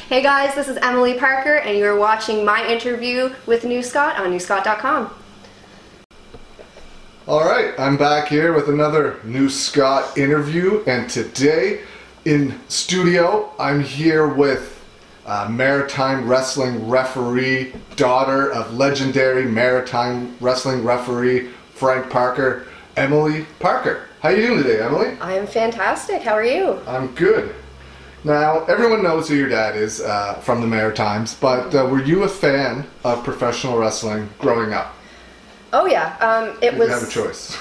Hey guys, this is Emily Parker, and you're watching my interview with New Scott on newscott.com. Alright, I'm back here with another New Scott interview, and today in studio I'm here with maritime wrestling referee, daughter of legendary maritime wrestling referee Frank Parker, Emily Parker. How are you doing today, Emily? I am fantastic. How are you? I'm good. Now, everyone knows who your dad is from the Maritimes, but were you a fan of professional wrestling growing up? Oh yeah, it was... You have a choice.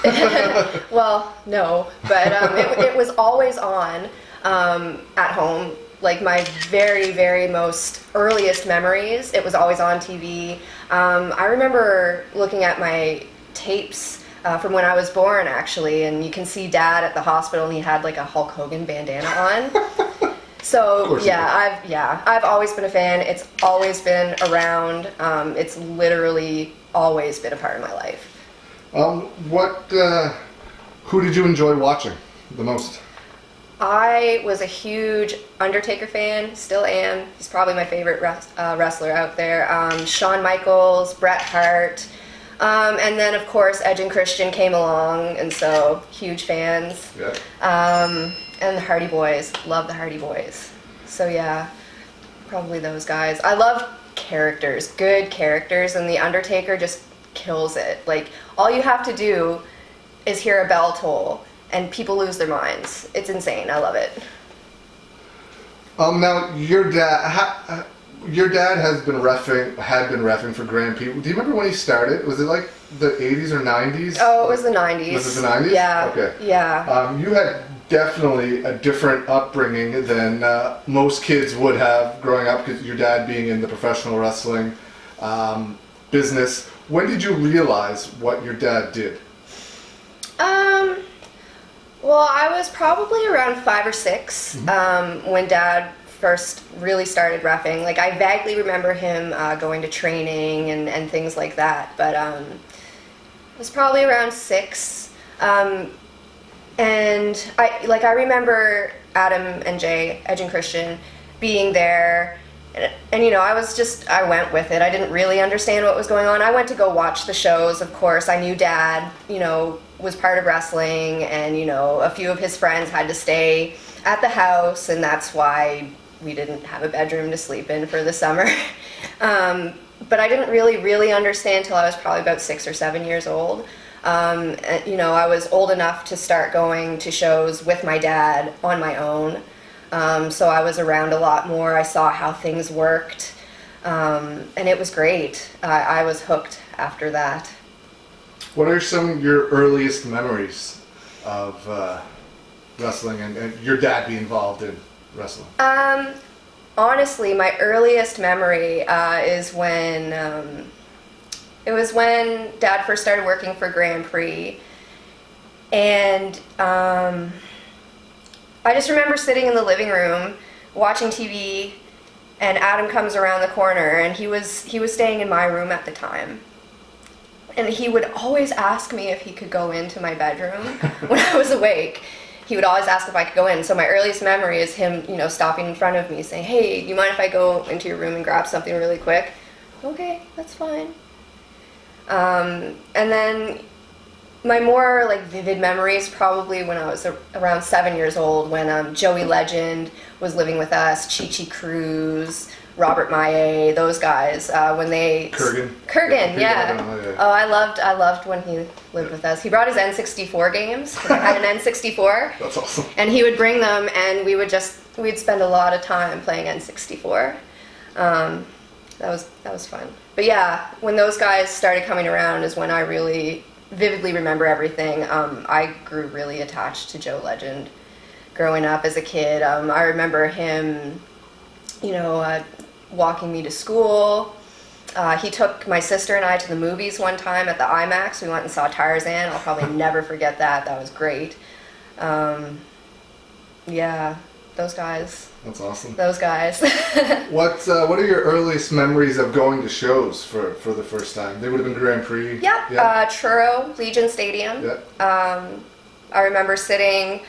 Well, no, but it was always on at home. Like my very most earliest memories, it was always on TV. I remember looking at my tapes from when I was born, actually, and you can see Dad at the hospital, and he had like a Hulk Hogan bandana on. So I've always been a fan. It's always been around. It's literally always been a part of my life. Who did you enjoy watching the most? I was a huge Undertaker fan, still am. He's probably my favorite wrestler out there. Shawn Michaels, Bret Hart, and then of course Edge and Christian came along, and so huge fans. Yeah. And the Hardy Boys, love the Hardy Boys. So yeah, probably those guys. I love characters, good characters, and the Undertaker just kills it. Like, all you have to do is hear a bell toll, and people lose their minds. It's insane. I love it. Now your dad had been reffing for Grand Prix. Do you remember when he started? Was it like the 80s or 90s? Oh, it was the 90s. Was it the 90s? Yeah. Okay. Yeah. You had definitely a different upbringing than most kids would have growing up, because your dad being in the professional wrestling business. When did you realize what your dad did? Well, I was probably around 5 or 6 when Dad first really started reffing. Like, I vaguely remember him going to training and things like that, but it was probably around 6. And I remember Adam and Jay, Edge and Christian, being there, and you know, I went with it. I didn't really understand what was going on. I went to go watch the shows, of course. I knew Dad, you know, was part of wrestling, and you know, a few of his friends had to stay at the house, and that's why we didn't have a bedroom to sleep in for the summer. But I didn't really understand till I was probably about 6 or 7 years old. And, you know, I was old enough to start going to shows with my dad on my own. So I was around a lot more. I saw how things worked. And it was great. I was hooked after that. What are some of your earliest memories of wrestling and your dad being involved in wrestling? Honestly, my earliest memory is when... It was when Dad first started working for Grand Prix, and I just remember sitting in the living room watching TV, and Adam comes around the corner, and he was staying in my room at the time, and he would always ask me if he could go into my bedroom when I was awake. He would always ask if I could go in. So my earliest memory is him, you know, stopping in front of me saying, "Hey, do you mind if I go into your room and grab something really quick?" Okay, that's fine. And then my more like vivid memories probably when I was around 7 years old, when Joey Legend was living with us, Chi Cruz, Robert Maye, those guys, when they... Kurgan, yeah. Oh, I loved when he lived with us. He brought his N64 games. I had an N64. That's awesome. And he would bring them, and we'd spend a lot of time playing N64. That was fun. But yeah, when those guys started coming around is when I really vividly remember everything. I grew really attached to Joe Legend growing up as a kid. I remember him, you know, walking me to school. He took my sister and I to the movies one time at the IMAX. We went and saw Tarzan. I'll probably never forget that. That was great. Yeah, those guys. That's awesome. Those guys. What are your earliest memories of going to shows for the first time? They would have been Grand Prix. Yeah. Truro, Legion Stadium. Yeah. I remember sitting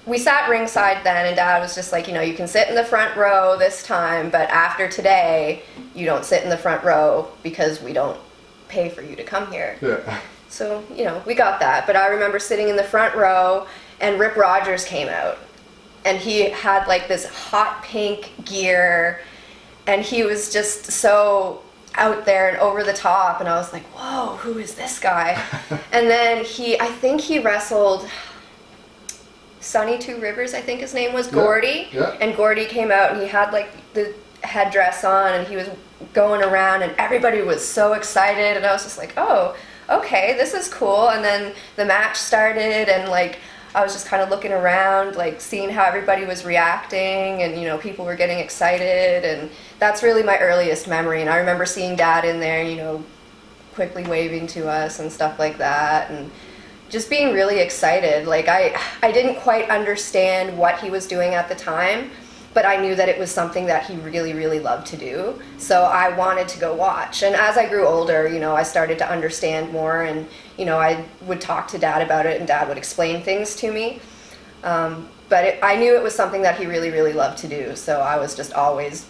we sat ringside then, and Dad was just like, you can sit in the front row this time, but after today, you don't sit in the front row because we don't pay for you to come here. Yeah. So, we got that. But I remember sitting in the front row, and Rip Rogers came out. And he had like this hot pink gear, and he was just so out there and over the top, and I was like, whoa, who is this guy? And then I think he wrestled Sonny Two Rivers, I think his name was, Gordy. Yeah. And Gordy came out, and he had like the headdress on, and he was going around, and everybody was so excited, and I was just like, oh, okay, this is cool. And then the match started, and like I was just kind of looking around, like seeing how everybody was reacting, and people were getting excited, and that's really my earliest memory. And I remember seeing Dad in there, quickly waving to us and stuff like that, and just being really excited. Like I didn't quite understand what he was doing at the time, but I knew that it was something that he really, really loved to do. So I wanted to go watch. And as I grew older, I started to understand more, and I would talk to Dad about it, and Dad would explain things to me. But I knew it was something that he really, really loved to do. So I was just always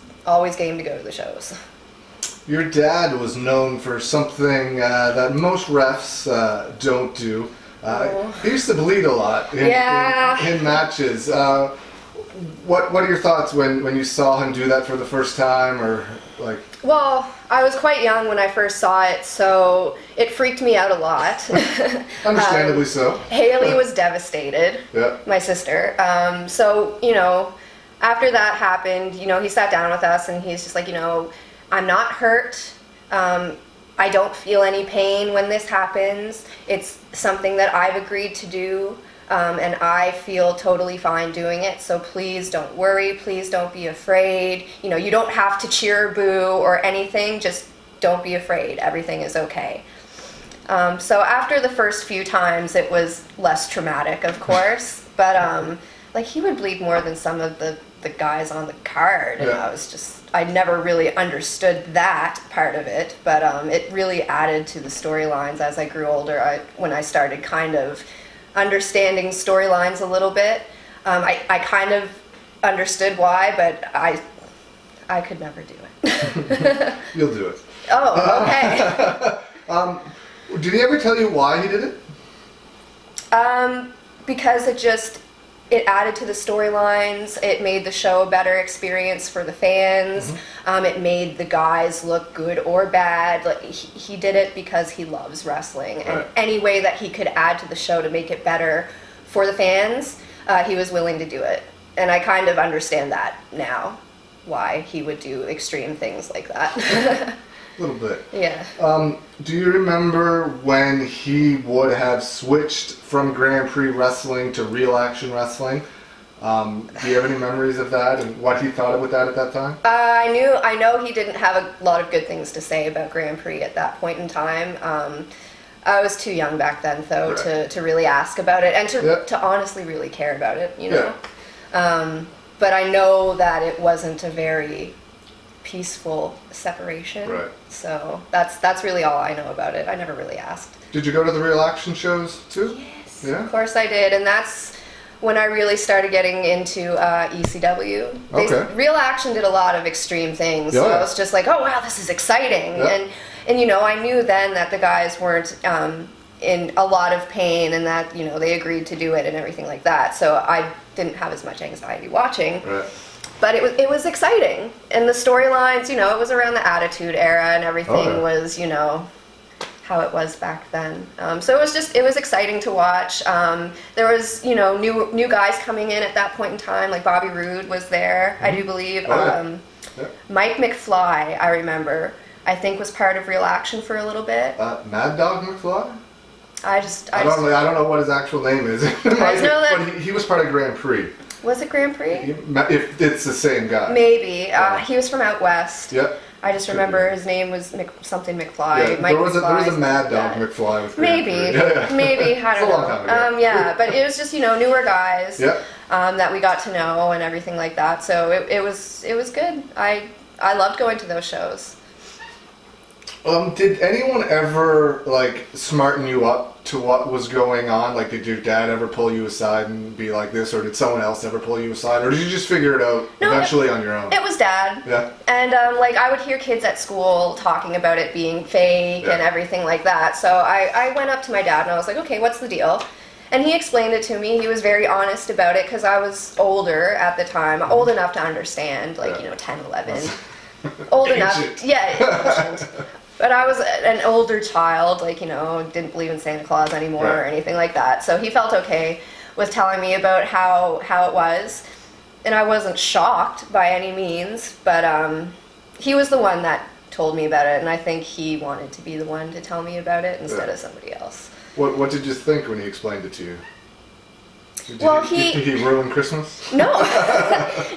game to go to the shows. Your dad was known for something that most refs don't do. He used to bleed a lot in matches. What are your thoughts when you saw him do that for the first time, or like? Well, I was quite young when I first saw it, so it freaked me out a lot. Understandably so. Haley was devastated. Yeah. My sister. So after that happened, he sat down with us, and he's just like, I'm not hurt. I don't feel any pain when this happens. It's something that I've agreed to do. And I feel totally fine doing it, so please don't worry, please don't be afraid. You don't have to cheer or boo or anything, just don't be afraid, everything is okay. So after the first few times, it was less traumatic, of course, but like he would bleed more than some of the guys on the card, and I never really understood that part of it, but it really added to the storylines as I grew older, when I started kind of understanding storylines a little bit. I kind of understood why, but I could never do it. You'll do it. Oh, okay. Did he ever tell you why he did it? Because it added to the storylines. It made the show a better experience for the fans. Mm-hmm. It made the guys look good or bad. Like, he did it because he loves wrestling, and any way that he could add to the show to make it better for the fans, he was willing to do it. And I kind of understand that now, why he would do extreme things like that. A little bit. Yeah. Do you remember when he would have switched from Grand Prix wrestling to real action wrestling? Do you have any memories of that and what he thought of that at that time? I know he didn't have a lot of good things to say about Grand Prix at that point in time. I was too young back then, though, to really ask about it and to honestly really care about it, But I know that it wasn't a very peaceful separation. Right. So that's really all I know about it. I never really asked. Did you go to the real action shows too? Yes. Yeah. Of course I did, and that's when I really started getting into ECW. Real Action did a lot of extreme things, so I was just like, oh wow, this is exciting. Yeah. And I knew then that the guys weren't in a lot of pain, and that they agreed to do it and everything like that. So I didn't have as much anxiety watching. Right. But it was exciting, and the storylines, it was around the Attitude Era, and everything was, how it was back then. So it was exciting to watch. There was, new guys coming in at that point in time, like Bobby Roode was there, I do believe. Mike McFly, I remember, I think was part of Real Action for a little bit. Mad Dog McFly? I don't know what his actual name is. But he was part of Grand Prix. Was it Grand Prix? If it's the same guy. Maybe. He was from out west. Yep. I just remember his name was something McFly. Yeah, there was a Mad Dog McFly with Maybe. Maybe. I don't know. A long time ago. But it was just, newer guys that we got to know and everything like that. So it was good. I loved going to those shows. Did anyone ever, like, smarten you up to what was going on? Like, did your dad ever pull you aside and be like this, or did someone else ever pull you aside, or did you just figure it out eventually on your own? It was Dad. Yeah. And, like, I would hear kids at school talking about it being fake and everything like that. So I went up to my dad and I was like, okay, what's the deal? And he explained it to me. He was very honest about it because I was older at the time, old enough to understand, like, 10, 11. Old enough. Yeah. But I was an older child, like, didn't believe in Santa Claus anymore or anything like that. So he felt okay with telling me about how it was. And I wasn't shocked by any means, but he was the one that told me about it. And I think he wanted to be the one to tell me about it instead of somebody else. What did you think when he explained it to you? Did he ruin Christmas? No.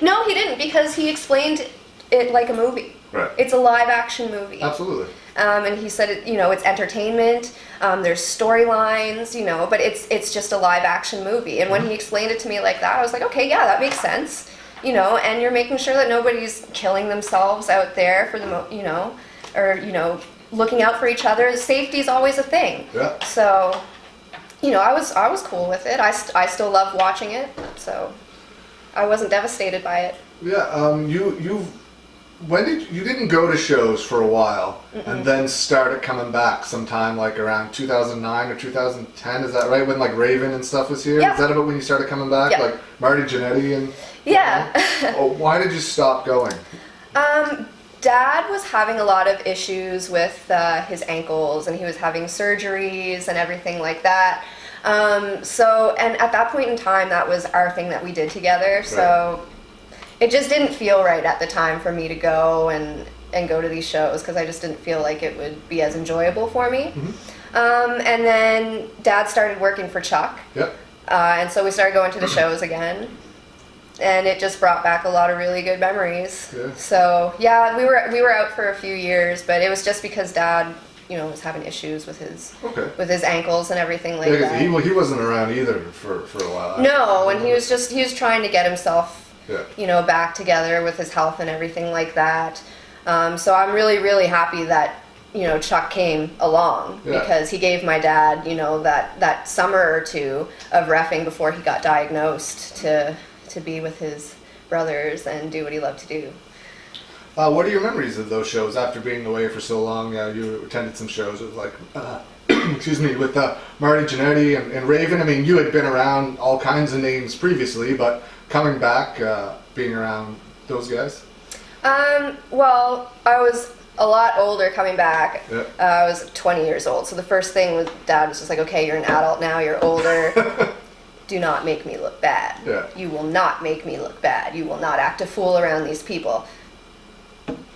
No, he didn't, because he explained it like a movie. Right. It's a live action movie. Absolutely. And he said, it's entertainment, there's storylines, but it's just a live action movie. And when he explained it to me like that, I was like, okay, yeah, that makes sense, and you're making sure that nobody's killing themselves out there for or, looking out for each other. Safety is always a thing. Yeah. So, I was cool with it. I still love watching it, so I wasn't devastated by it. Yeah, you didn't go to shows for a while and then started coming back sometime like around 2009 or 2010, is that right? When like Raven and stuff was here? Yeah. Is that about when you started coming back? Yeah. Like Marty Jannetty and... Yeah. Why did you stop going? Dad was having a lot of issues with his ankles, and he was having surgeries and everything like that. And at that point in time, that was our thing that we did together. So it just didn't feel right at the time for me to go and go to these shows, because I just didn't feel like it would be as enjoyable for me. And then Dad started working for Chuck. Yep. And so we started going to the shows again. And it just brought back a lot of really good memories. Yeah. So yeah, we were out for a few years, but it was just because Dad, was having issues with his ankles and everything like that. He wasn't around either for a while. No, and he was trying to get himself, back together with his health and everything like that. So I'm really, really happy that Chuck came along, because he gave my dad, that summer or two of reffing before he got diagnosed to be with his brothers and do what he loved to do. What are your memories of those shows after being away for so long? You attended some shows with with Marty Jannetty and Raven. I mean, you had been around all kinds of names previously, but coming back, being around those guys? Well, I was a lot older coming back. Yeah. I was 20 years old. So the first thing was Dad was just like, okay, you're an adult now, you're older. Do not make me look bad. Yeah. You will not make me look bad. You will not act a fool around these people.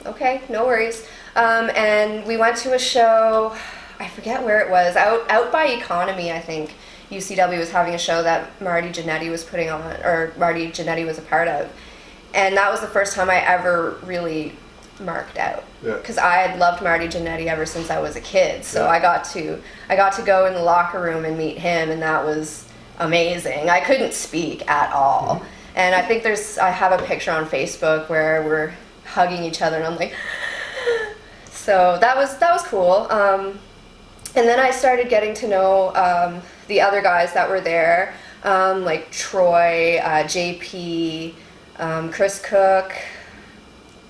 Okay, no worries. And we went to a show, I forget where it was, out by Economy, I think. UCW was having a show that Marty Jannetty was putting on, or Marty Jannetty was a part of. And that was the first time I ever really marked out, because I had loved Marty Jannetty ever since I was a kid. So I got to go in the locker room and meet him, and that was amazing. I couldn't speak at all, and I think I have a picture on Facebook where we're hugging each other, and I'm like, so that was cool. And then I started getting to know the other guys that were there, like Troy, JP, Chris Cook,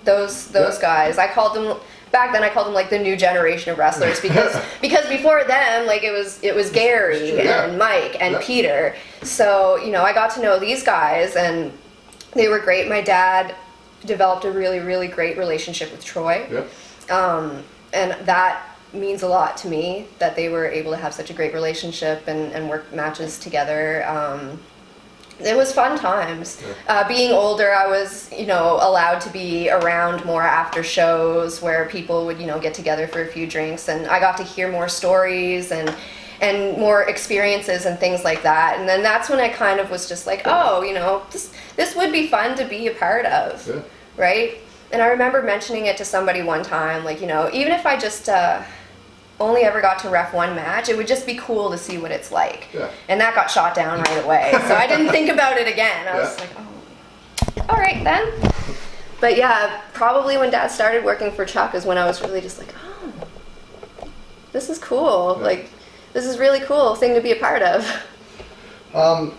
those guys. Back then I called them like the new generation of wrestlers, because before them, like it was Gary and Mike and Peter. So, I got to know these guys, and they were great. My dad developed a really, really great relationship with Troy. And that means a lot to me, that they were able to have such a great relationship and work matches together. It was fun times. Being older, I was, allowed to be around more after shows where people would, get together for a few drinks, and I got to hear more stories and more experiences and things like that. And then that's when I kind of was just like, oh, this would be fun to be a part of, right? And I remember mentioning it to somebody one time, like, even if I just only ever got to ref one match, it would just be cool to see what it's like. And that got shot down right away. So I didn't think about it again. I was like, oh, all right then. But yeah, probably when Dad started working for Chuck is when I was really just like, oh, this is cool. Yeah. Like, this is really cool thing to be a part of. I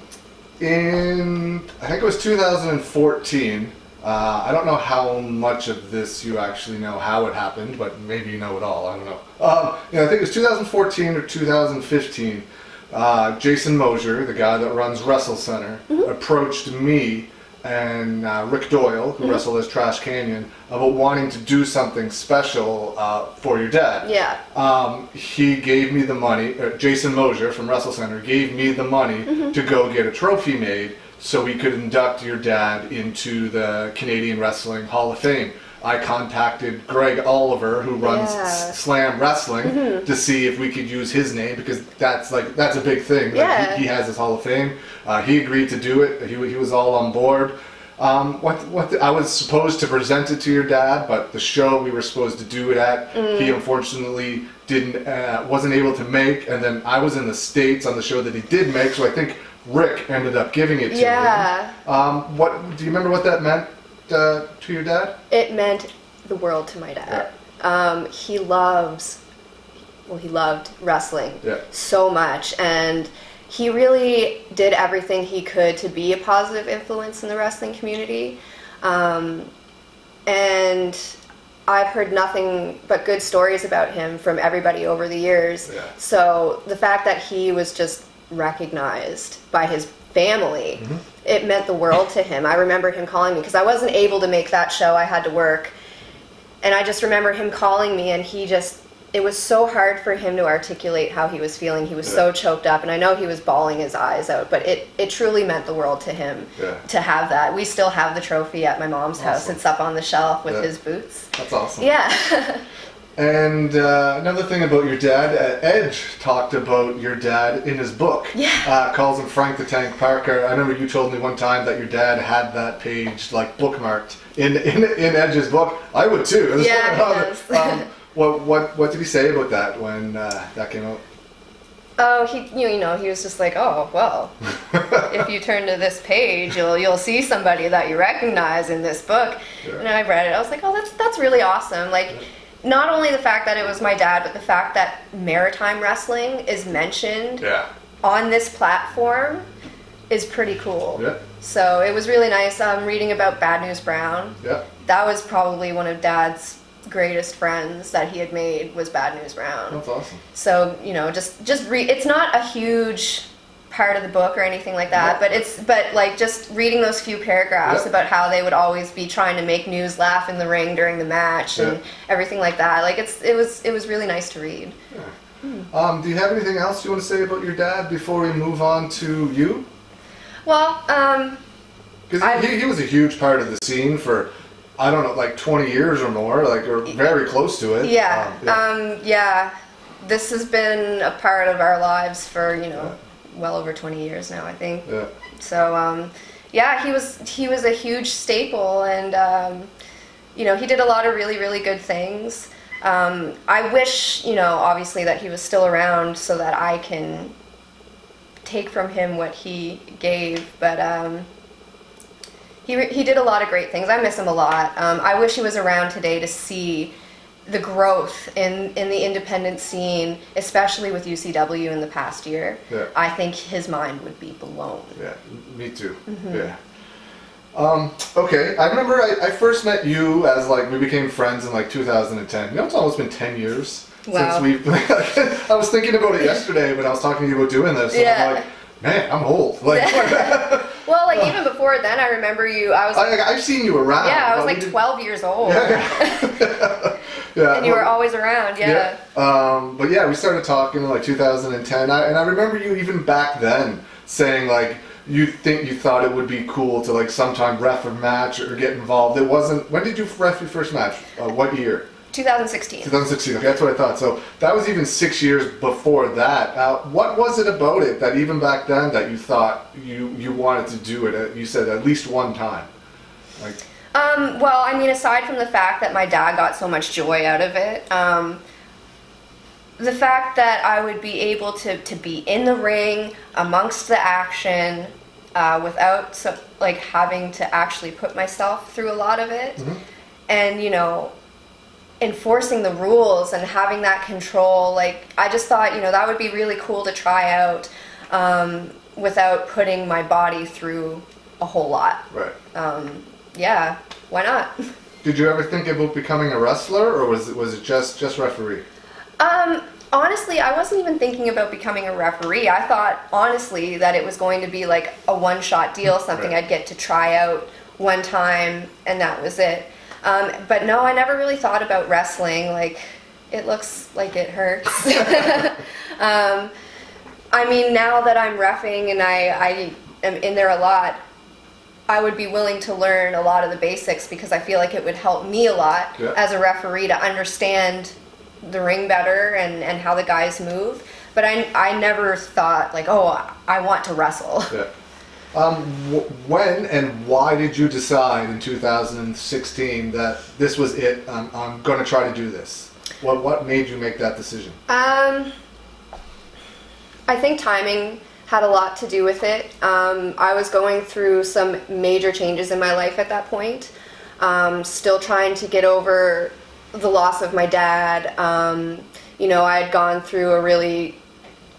think it was 2014. I don't know how much of this you actually know how it happened, but maybe you know it all. I don't know. I think it was 2014 or 2015. Jason Mosier, the guy that runs Wrestle Center, approached me and Rick Doyle, who wrestled as Trash Canyon, about wanting to do something special for your dad. Yeah. He gave me the money. Jason Mosier from Wrestle Center gave me the money to go get a trophy made so we could induct your dad into the Canadian Wrestling Hall of Fame. I contacted Greg Oliver, who runs Slam Wrestling, to see if we could use his name, because that's a big thing. Like, he has his Hall of Fame. He agreed to do it. He was all on board. I was supposed to present it to your dad, but the show we were supposed to do it at, he unfortunately wasn't able to make, and then I was in the States on the show that he did make, so I think Rick ended up giving it to him. What do you remember what that meant to your dad? It meant the world to my dad. He loved wrestling so much, and he really did everything he could to be a positive influence in the wrestling community. And I've heard nothing but good stories about him from everybody over the years. So the fact that he was just recognized by his family, it meant the world to him. I remember him calling me, because I wasn't able to make that show. I had to work. And I just remember him calling me, and it was so hard for him to articulate how he was feeling. He was so choked up, and I know he was bawling his eyes out, but it truly meant the world to him to have that. We still have the trophy at my mom's house. It's up on the shelf with his boots. That's awesome. Yeah. And another thing about your dad, Edge talked about your dad in his book. Calls him Frank the Tank Parker. I remember you told me one time that your dad had that page like bookmarked in Edge's book. I would too. What did he say about that when that came out? Oh, he was just like, oh, well, if you turn to this page, you'll see somebody that you recognize in this book. And I read it. I was like, oh, that's really awesome. Like, not only the fact that it was my dad, but the fact that maritime wrestling is mentioned on this platform is pretty cool. So it was really nice. Reading about Bad News Brown. That was probably one of Dad's greatest friends that he had made, was Bad News Brown. That's awesome. So, just read. It's not a huge part of the book or anything like that, but like just reading those few paragraphs about how they would always be trying to make News laugh in the ring during the match and everything like that. Like it was really nice to read. Do you have anything else you want to say about your dad before we move on to you? Well, because he was a huge part of the scene for, I don't know, like 20 years or more, like, or very close to it. This has been a part of our lives for, well over 20 years now, I think. So, he was a huge staple, and, he did a lot of really, really good things. I wish, obviously that he was still around so that I can take from him what he gave, but, he did a lot of great things. I miss him a lot. I wish he was around today to see the growth in the independent scene, especially with UCW in the past year. I think his mind would be blown. Me too. Okay, I remember I first met you as we became friends in 2010. It's almost been 10 years since we've. I was thinking about it yesterday when I was talking to you about doing this. And I'm like, man, I'm old. Well, even before then, I remember you. I've seen you around. Yeah, I was 12 years old. And you were always around. But we started talking in 2010, and I remember you even back then saying you thought it would be cool to sometime ref a match or get involved. It wasn't. When did you ref your first match? What year? 2016. 2016, okay, that's what I thought. So that was even 6 years before that. What was it about it that even back then that you thought you wanted to do it? You said at least one time. Well, aside from the fact that my dad got so much joy out of it, the fact that I would be able to be in the ring amongst the action without having to actually put myself through a lot of it, and enforcing the rules and having that control, like, I just thought, that would be really cool to try out without putting my body through a whole lot. Right. Yeah, why not? Did you ever think about becoming a wrestler, or was it just referee? Honestly, I wasn't even thinking about becoming a referee. I thought, honestly, that it was going to be like a one-shot deal, something Right. I'd get to try out one time, and that was it. But no, I never really thought about wrestling. Like, it looks like it hurts. I mean, now that I'm reffing and I am in there a lot, I would be willing to learn a lot of the basics because I feel like it would help me a lot Yeah. as a referee to understand the ring better and how the guys move. But I never thought, like, oh, I want to wrestle. Yeah. When and why did you decide in 2016 that this was it? I'm going to try to do this. What made you make that decision? I think timing had a lot to do with it. I was going through some major changes in my life at that point. Still trying to get over the loss of my dad. I had gone through a really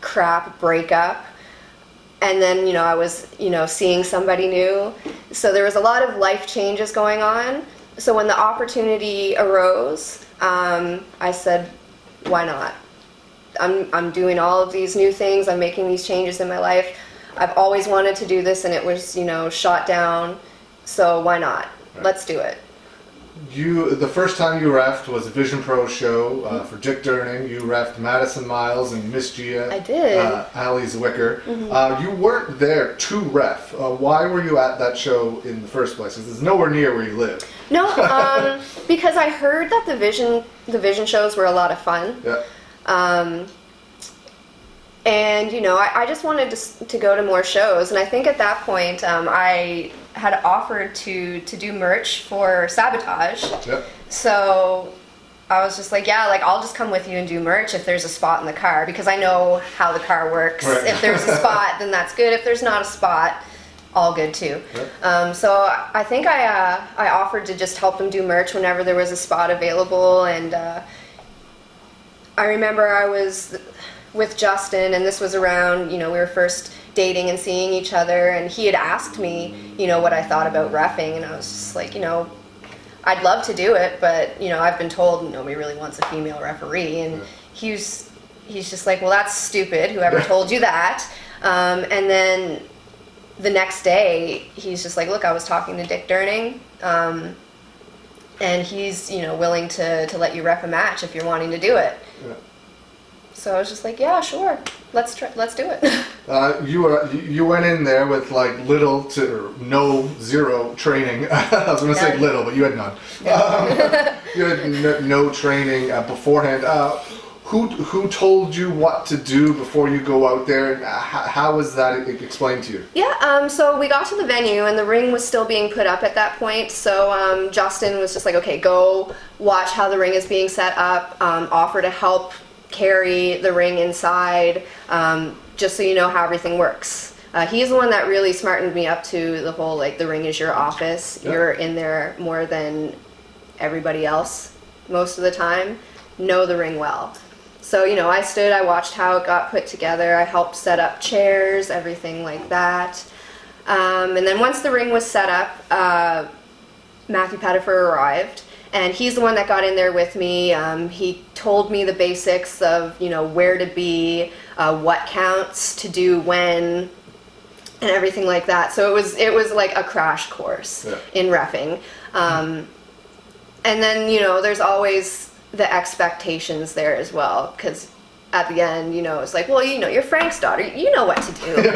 crap breakup. And then, I was, seeing somebody new. So there was a lot of life changes going on. So when the opportunity arose, I said, why not? I'm doing all of these new things. I'm making these changes in my life. I've always wanted to do this, and it was, shot down. So why not? Right. Let's do it. The first time you reffed was a Vision Pro show for Dick Durning. You reffed Madison Miles and Miss Gia. I did. Ali Zwicker. You weren't there to ref. Why were you at that show in the first place? Because it's nowhere near where you live. No, because I heard that the Vision shows were a lot of fun. Yeah. And I just wanted to go to more shows, and I think at that point I had offered to do merch for Sabotage. Yep. So I was just like, yeah, like, I'll just come with you and do merch if there's a spot in the car, because I know how the car works. Right. If there's a spot, then that's good. If there's not a spot, all good too. Yep. So I think I offered to just help them do merch whenever there was a spot available, and I remember I was with Justin, and this was around, we were first dating and seeing each other, and he had asked me, what I thought about reffing, and I was just like, I'd love to do it, but, I've been told nobody really wants a female referee, and he's just like, well, that's stupid, whoever told you that. And then the next day, he's just like, look, I was talking to Dick Durning, and he's, willing to let you ref a match if you're wanting to do it. Yeah. So I was just like, yeah, sure, let's do it. You went in there with like little to zero training. I was going to say little, but you had none. You had no training beforehand. Who told you what to do before you go out there? And how was that explained to you? Yeah, so we got to the venue, and the ring was still being put up at that point. So Justin was just like, okay, go watch how the ring is being set up, offer to help carry the ring inside, just so you know how everything works. He's the one that really smartened me up to the whole, like, the ring is your office. Yep. You're in there more than everybody else most of the time. Know the ring well. So, I watched how it got put together. I helped set up chairs, everything like that. And then once the ring was set up, Matthew Pettifer arrived. And he's the one that got in there with me. He told me the basics of, where to be, what counts to do when, and everything like that. So it was like a crash course in reffing. And then, there's always the expectations there as well, because at the end, it's like, well, you're Frank's daughter. You know what to do.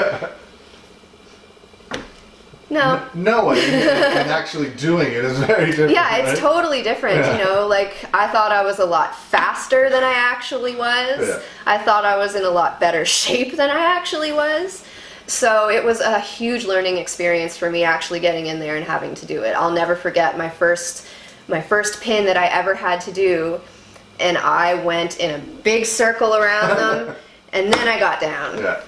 No. No, and actually doing it is very different. Yeah, it's right? totally different, like, I thought I was a lot faster than I actually was. Yeah. I thought I was in a lot better shape than I actually was. So it was a huge learning experience for me actually getting in there and having to do it. I'll never forget my first pin that I ever had to do, and I went in a big circle around them, and then I got down. Yeah.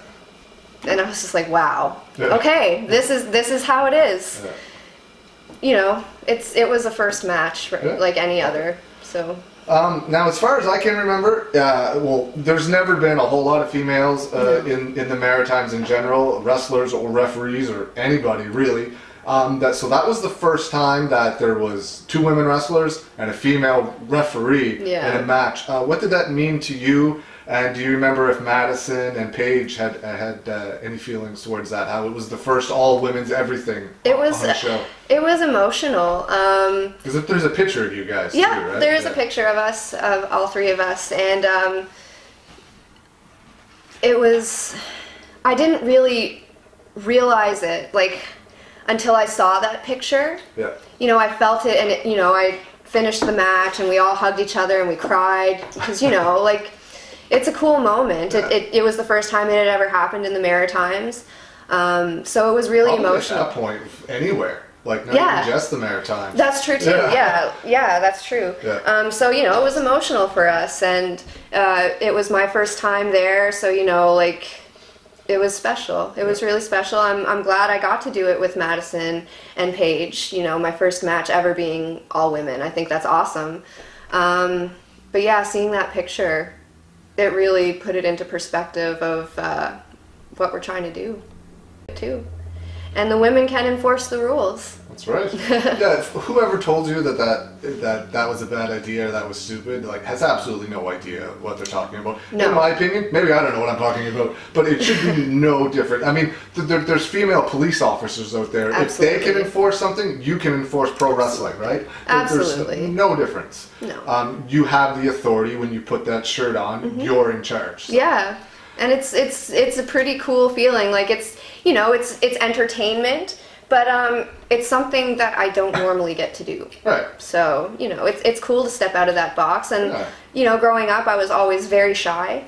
And I was just like, wow, Yeah. okay, this is how it is. Yeah. It was a first match, like any other, so. Now, as far as I can remember, well, there's never been a whole lot of females in the Maritimes in general, wrestlers or referees or anybody really. So that was the first time that there was 2 women wrestlers and a female referee in a match. What did that mean to you? And do you remember if Madison and Paige had any feelings towards that? How it was the first all women's everything on the show? It was emotional. Because there's a picture of you guys too, right? There is a picture of us, of all 3 of us, and it was. I didn't really realize it until I saw that picture. Yeah. You know, I felt it, and I finished the match, and we all hugged each other, and we cried because it's a cool moment. Yeah. It was the first time it had ever happened in the Maritimes, so it was really emotional. At that point, anywhere, not even just the Maritimes. That's true too. Yeah, that's true. Yeah. So it was emotional for us, and it was my first time there. So it was special. It was really special. I'm glad I got to do it with Madison and Paige. My first match ever being all women. I think that's awesome. But yeah, seeing that picture, it really put it into perspective of what we're trying to do too. And the women can enforce the rules. That's right. Yeah, whoever told you that was a bad idea or that was stupid, has absolutely no idea what they're talking about. No. In my opinion, maybe I don't know what I'm talking about, but it should be no different. I mean, there's female police officers out there. Absolutely. If they can enforce something, you can enforce pro wrestling, right? Absolutely. There's no difference. No. You have the authority when you put that shirt on. Mm-hmm. You're in charge. So. Yeah. And it's a pretty cool feeling. It's entertainment, but it's something that I don't normally get to do. Right. So it's cool to step out of that box. And growing up, I was always very shy.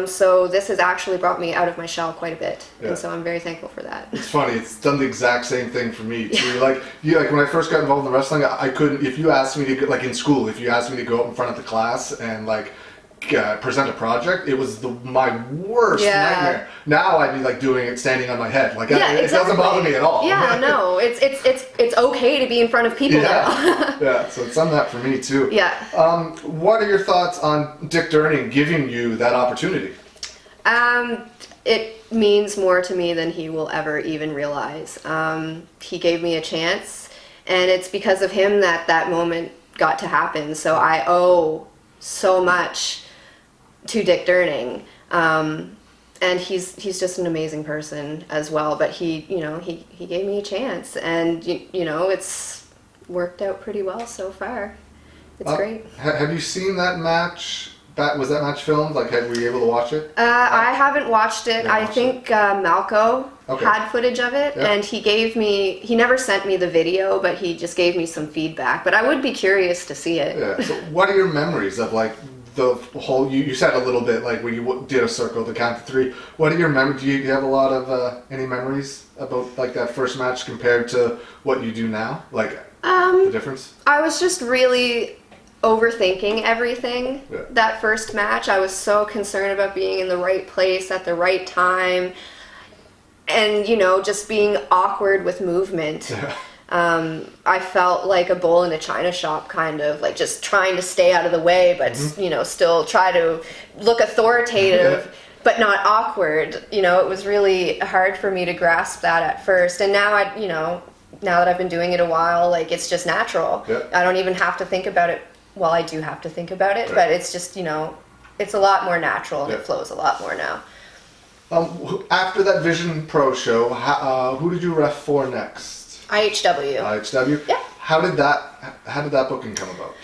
So this has actually brought me out of my shell quite a bit, and so I'm very thankful for that. It's funny. It's done the exact same thing for me too. When I first got involved in wrestling, I couldn't. If you asked me to, in school, if you asked me to go up in front of the class and present a project, it was my worst nightmare. Now I'd be doing it standing on my head. It doesn't bother me at all. Yeah, no, it's okay to be in front of people now. Yeah, so it's done that for me too. Yeah. What are your thoughts on Dick Durning giving you that opportunity? It means more to me than he will ever even realize. He gave me a chance, and it's because of him that moment got to happen. So I owe so much to Dick Durning, and he's just an amazing person as well. But he gave me a chance, and it's worked out pretty well so far. It's great. Have you seen that match? Was that match filmed? Were you able to watch it? I haven't watched it. I think Malco had footage of it, and he never sent me the video, but he just gave me some feedback. But I would be curious to see it. Yeah. So what are your memories of the whole? You said a little bit where you did a circle, the count to 3. What are your memories? Do you have a lot of any memories about that first match compared to what you do now? The difference? I was just really overthinking everything. That first match, I was so concerned about being in the right place at the right time, and just being awkward with movement. I felt like a bull in a china shop, kind of just trying to stay out of the way, but still try to look authoritative but not awkward. It was really hard for me to grasp that at first, and now now that I've been doing it a while, it's just natural. I don't even have to think about it. Well, I do have to think about it, but it's just, it's a lot more natural, and it flows a lot more now. After that Vision Pro show, who did you ref for next? IHW. IHW? Yeah. How did that booking come about?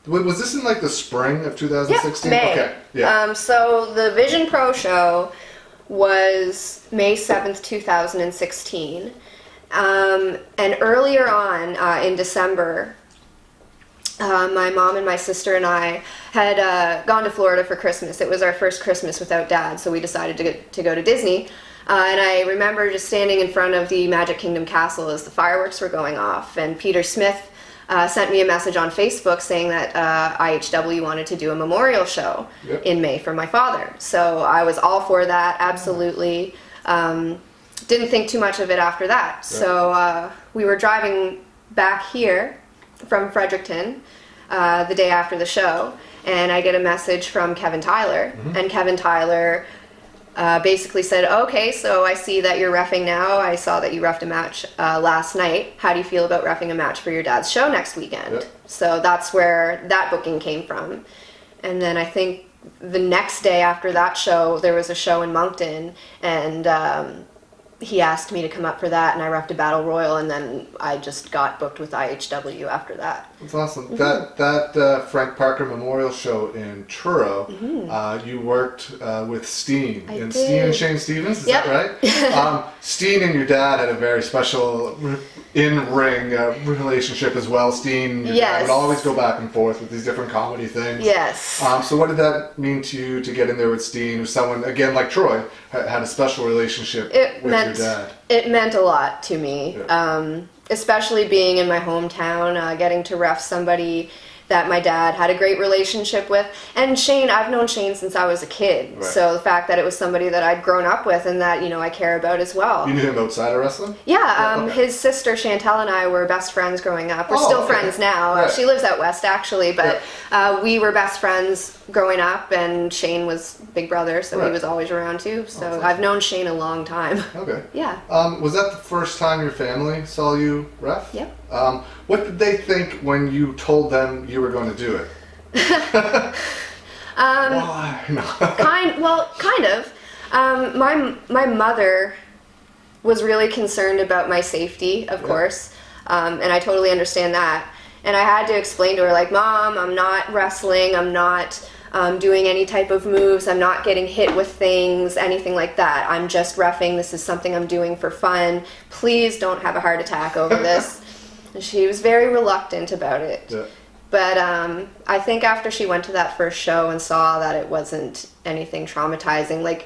Was this in the spring of 2016? Yeah, May. Okay. Yeah. So the Vision Pro show was May 7th, 2016. And earlier on, in December, my mom and my sister and I had gone to Florida for Christmas. It was our first Christmas without Dad, so we decided to go to Disney. And I remember just standing in front of the Magic Kingdom Castle as the fireworks were going off, and Peter Smith sent me a message on Facebook saying that IHW wanted to do a memorial show in May for my father. So I was all for that, absolutely. Didn't think too much of it after that. So we were driving back here from Fredericton, the day after the show, and I get a message from Kevin Tyler, and Kevin Tyler basically said, okay, so I see that you're reffing now. I saw that you reffed a match last night. How do you feel about reffing a match for your dad's show next weekend? Yep. So that's where that booking came from. And then I think the next day after that show, there was a show in Moncton, and he asked me to come up for that, and I reffed a battle royal, and then I just got booked with IHW after that. That's awesome. That Frank Parker Memorial Show in Truro, you worked with Steen. I did. Steen and Shane Stevens, is that right? Steen and your dad had a very special in-ring relationship as well. Steen and your dad would always go back and forth with these different comedy things. Yes. So what did that mean to you to get in there with Steen, who's someone, again, like Troy, had a special relationship with your dad? It meant a lot to me, especially being in my hometown, getting to ref somebody that my dad had a great relationship with. And Shane, I've known Shane since I was a kid, right. So the fact that it was somebody that I'd grown up with and that, I care about as well. You knew him outside of wrestling? Yeah, his sister Chantel and I were best friends growing up. We're still friends now. Right. She lives out west, actually, but we were best friends growing up, and Shane was big brother, so he was always around too. So I've known Shane a long time. Okay. Yeah. Was that the first time your family saw you ref? Yep. What did they think when you told them you were going to do it? Why? No. kind of. My mother was really concerned about my safety, of course, and I totally understand that. And I had to explain to her, like, Mom, I'm not wrestling, I'm not doing any type of moves, I'm not getting hit with things, anything like that. I'm just reffing, this is something I'm doing for fun. Please don't have a heart attack over this. And she was very reluctant about it. Yeah. But I think after she went to that first show and saw that it wasn't anything traumatizing,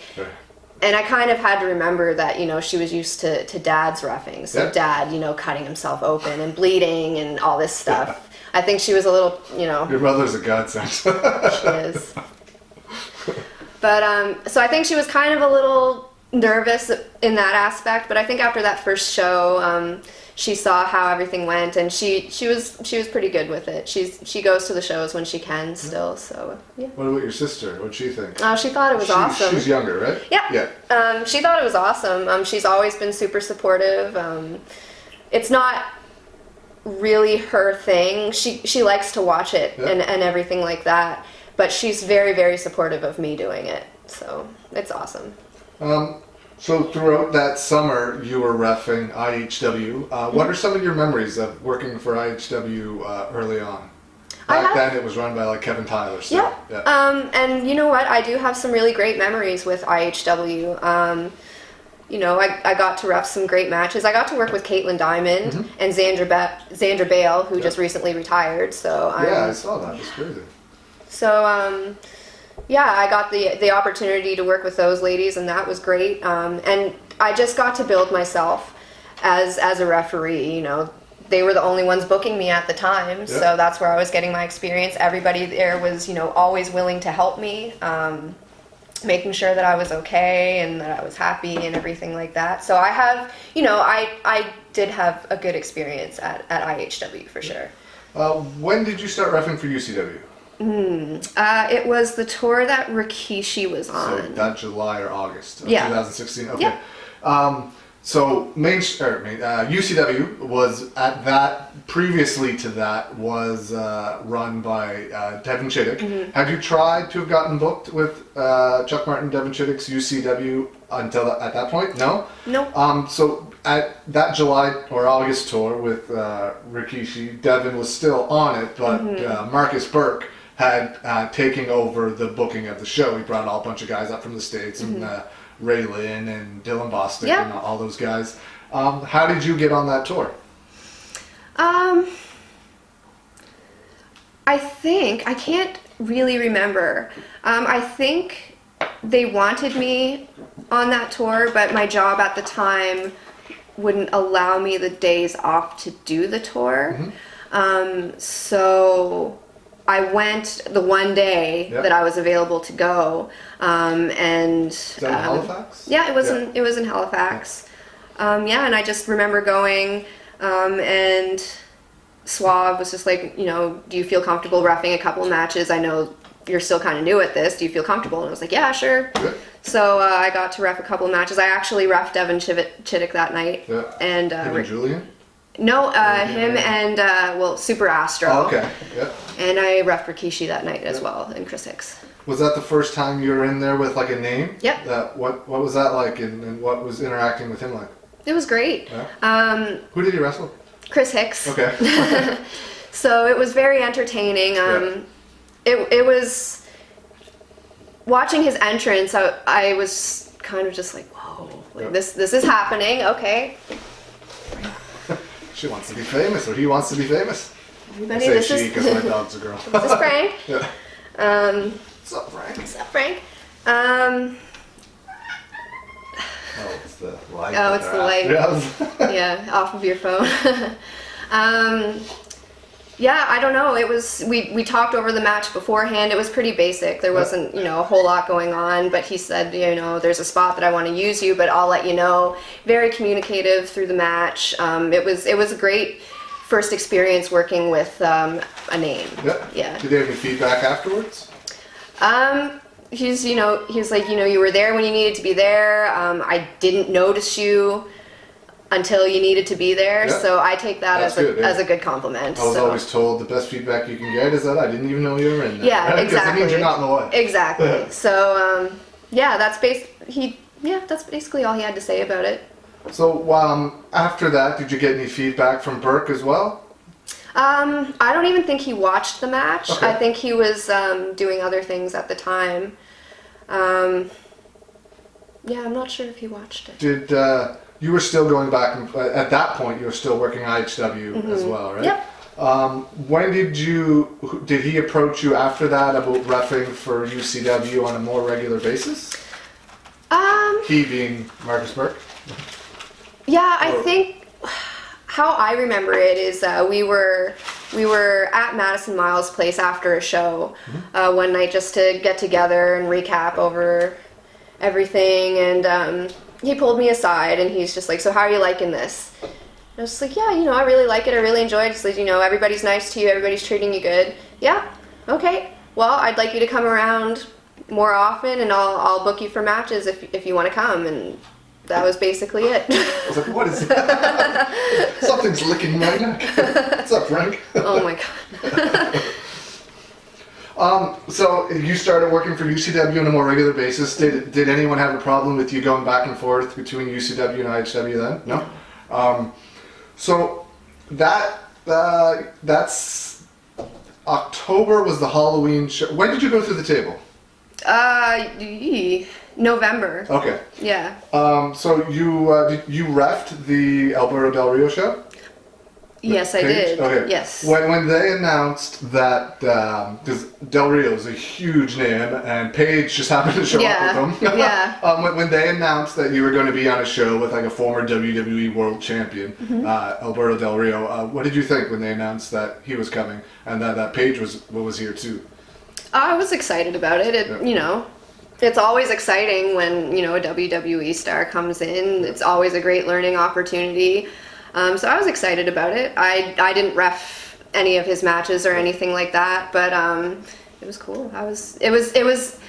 and I kind of had to remember that, she was used to Dad's reffing. So Dad, cutting himself open and bleeding and all this stuff. Yeah. I think she was a little, Your mother's a godsend. She is. But, so I think she was kind of a little nervous in that aspect. But I think after that first show, she saw how everything went, and she was pretty good with it. She goes to the shows when she can still, so yeah. What about your sister? What'd she think? She thought it was awesome. She's younger, right? Yeah. Yeah. She thought it was awesome. She's always been super supportive. It's not really her thing. She likes to watch it and everything like that, but she's very, very supportive of me doing it, so it's awesome. So throughout that summer, you were reffing IHW. What are some of your memories of working for IHW early on? Back then, it was run by Kevin Tyler. So, yeah. And you know what? I do have some really great memories with IHW. I got to ref some great matches. I got to work with Caitlin Diamond and Xandra Bale, who just recently retired. So I saw that. It was crazy. So I got the opportunity to work with those ladies, and that was great. And I just got to build myself as a referee. They were the only ones booking me at the time, so that's where I was getting my experience. Everybody there was, always willing to help me, making sure that I was okay and that I was happy and everything like that. So I have, I did have a good experience at IHW for sure. When did you start reffing for UCW? It was the tour that Rikishi was on. So that July or August of 2016. Okay. Yeah. So UCW was at that. Previously to that was run by Devin Chittick. Have you tried to have gotten booked with Chuck Martin, Devin Chittick's UCW until at that point? No. No. So at that July or August tour with Rikishi, Devin was still on it, but Marcus Burke had taken over the booking of the show. He brought a bunch of guys up from the States, and Ray Lynn and Dylan Bostic and all those guys. How did you get on that tour? I can't really remember. I think they wanted me on that tour, but my job at the time wouldn't allow me the days off to do the tour. So I went the one day that I was available to go, and is that in Halifax? Yeah, it was in Halifax. And I just remember going, and suave, was just like, you know, do you feel comfortable reffing a couple of matches? I know you're still kind of new at this. Do you feel comfortable? And I was like, yeah, sure. Yeah. So I got to ref a couple of matches. I actually reffed Devin Chittick that night. Yeah. And him and Julian? No, him and, Super Astro. Oh, okay. Yeah. And I reffed Rikishi that night as well, and Chris Hicks. Was that the first time you were in there with like a name? Yep. What was that like, and what was interacting with him like? It was great. Yeah. Who did you wrestle? Chris Hicks. Okay. So it was very entertaining. It was, watching his entrance, I was kind of just like, whoa, like, this is happening, okay. She wants to be famous, or he wants to be famous. Everybody, I say she because my dog's a girl. This is Frank. Yeah. What's up, Frank? What's up, Frank? Oh, it's the light. Oh, it's the light. Yeah. Yeah, off of your phone. Yeah, I don't know. It was, we talked over the match beforehand. It was pretty basic. There wasn't, you know, a whole lot going on, but he said, you know, there's a spot that I want to use you, but I'll let you know. Very communicative through the match. It was a great first experience working with a name. Yeah. Did they have any feedback afterwards? He was like, you know, you were there when you needed to be there. I didn't notice you until you needed to be there, so I take that as a good compliment. I was always told the best feedback you can get is that I didn't even know you were in there. Yeah, right? exactly. Because it means you're not in the way. Exactly. So that's basically all he had to say about it. So after that, did you get any feedback from Burke as well? I don't even think he watched the match. Okay. I think he was doing other things at the time. I'm not sure if he watched it. Did you were still going back, and at that point you were still working IHW as well, right? Yep. When did he approach you after that about reffing for UCW on a more regular basis? He being Marcus Burke? Yeah, I think how I remember it is we were at Madison Miles' place after a show one night just to get together and recap over everything, and he pulled me aside and he's just like, so how are you liking this? And I was just like, yeah, you know, I really like it, I really enjoy it. Just like, you know, everybody's nice to you, everybody's treating you good. Yeah, okay, well, I'd like you to come around more often and I'll book you for matches if you want to come. And that was basically it. I was like, what is that? Something's licking my neck. What's up, Frank? Oh my god. So you started working for UCW on a more regular basis. Did anyone have a problem with you going back and forth between UCW and IHW then? No? So that's October was the Halloween show. When did you go through the table? November. Okay. Yeah. So you reffed the Alberto Del Rio show? Yes, I did. Okay. Yes. When they announced that, because Del Rio is a huge name, and Paige just happened to show up with them. Yeah. When they announced that you were going to be on a show with like a former WWE World Champion, Alberto Del Rio, what did you think when they announced that he was coming and that Paige was here too? I was excited about it. You know, it's always exciting when, you know, a WWE star comes in. It's always a great learning opportunity. So I was excited about it. I didn't ref any of his matches or anything like that, but it was cool. It was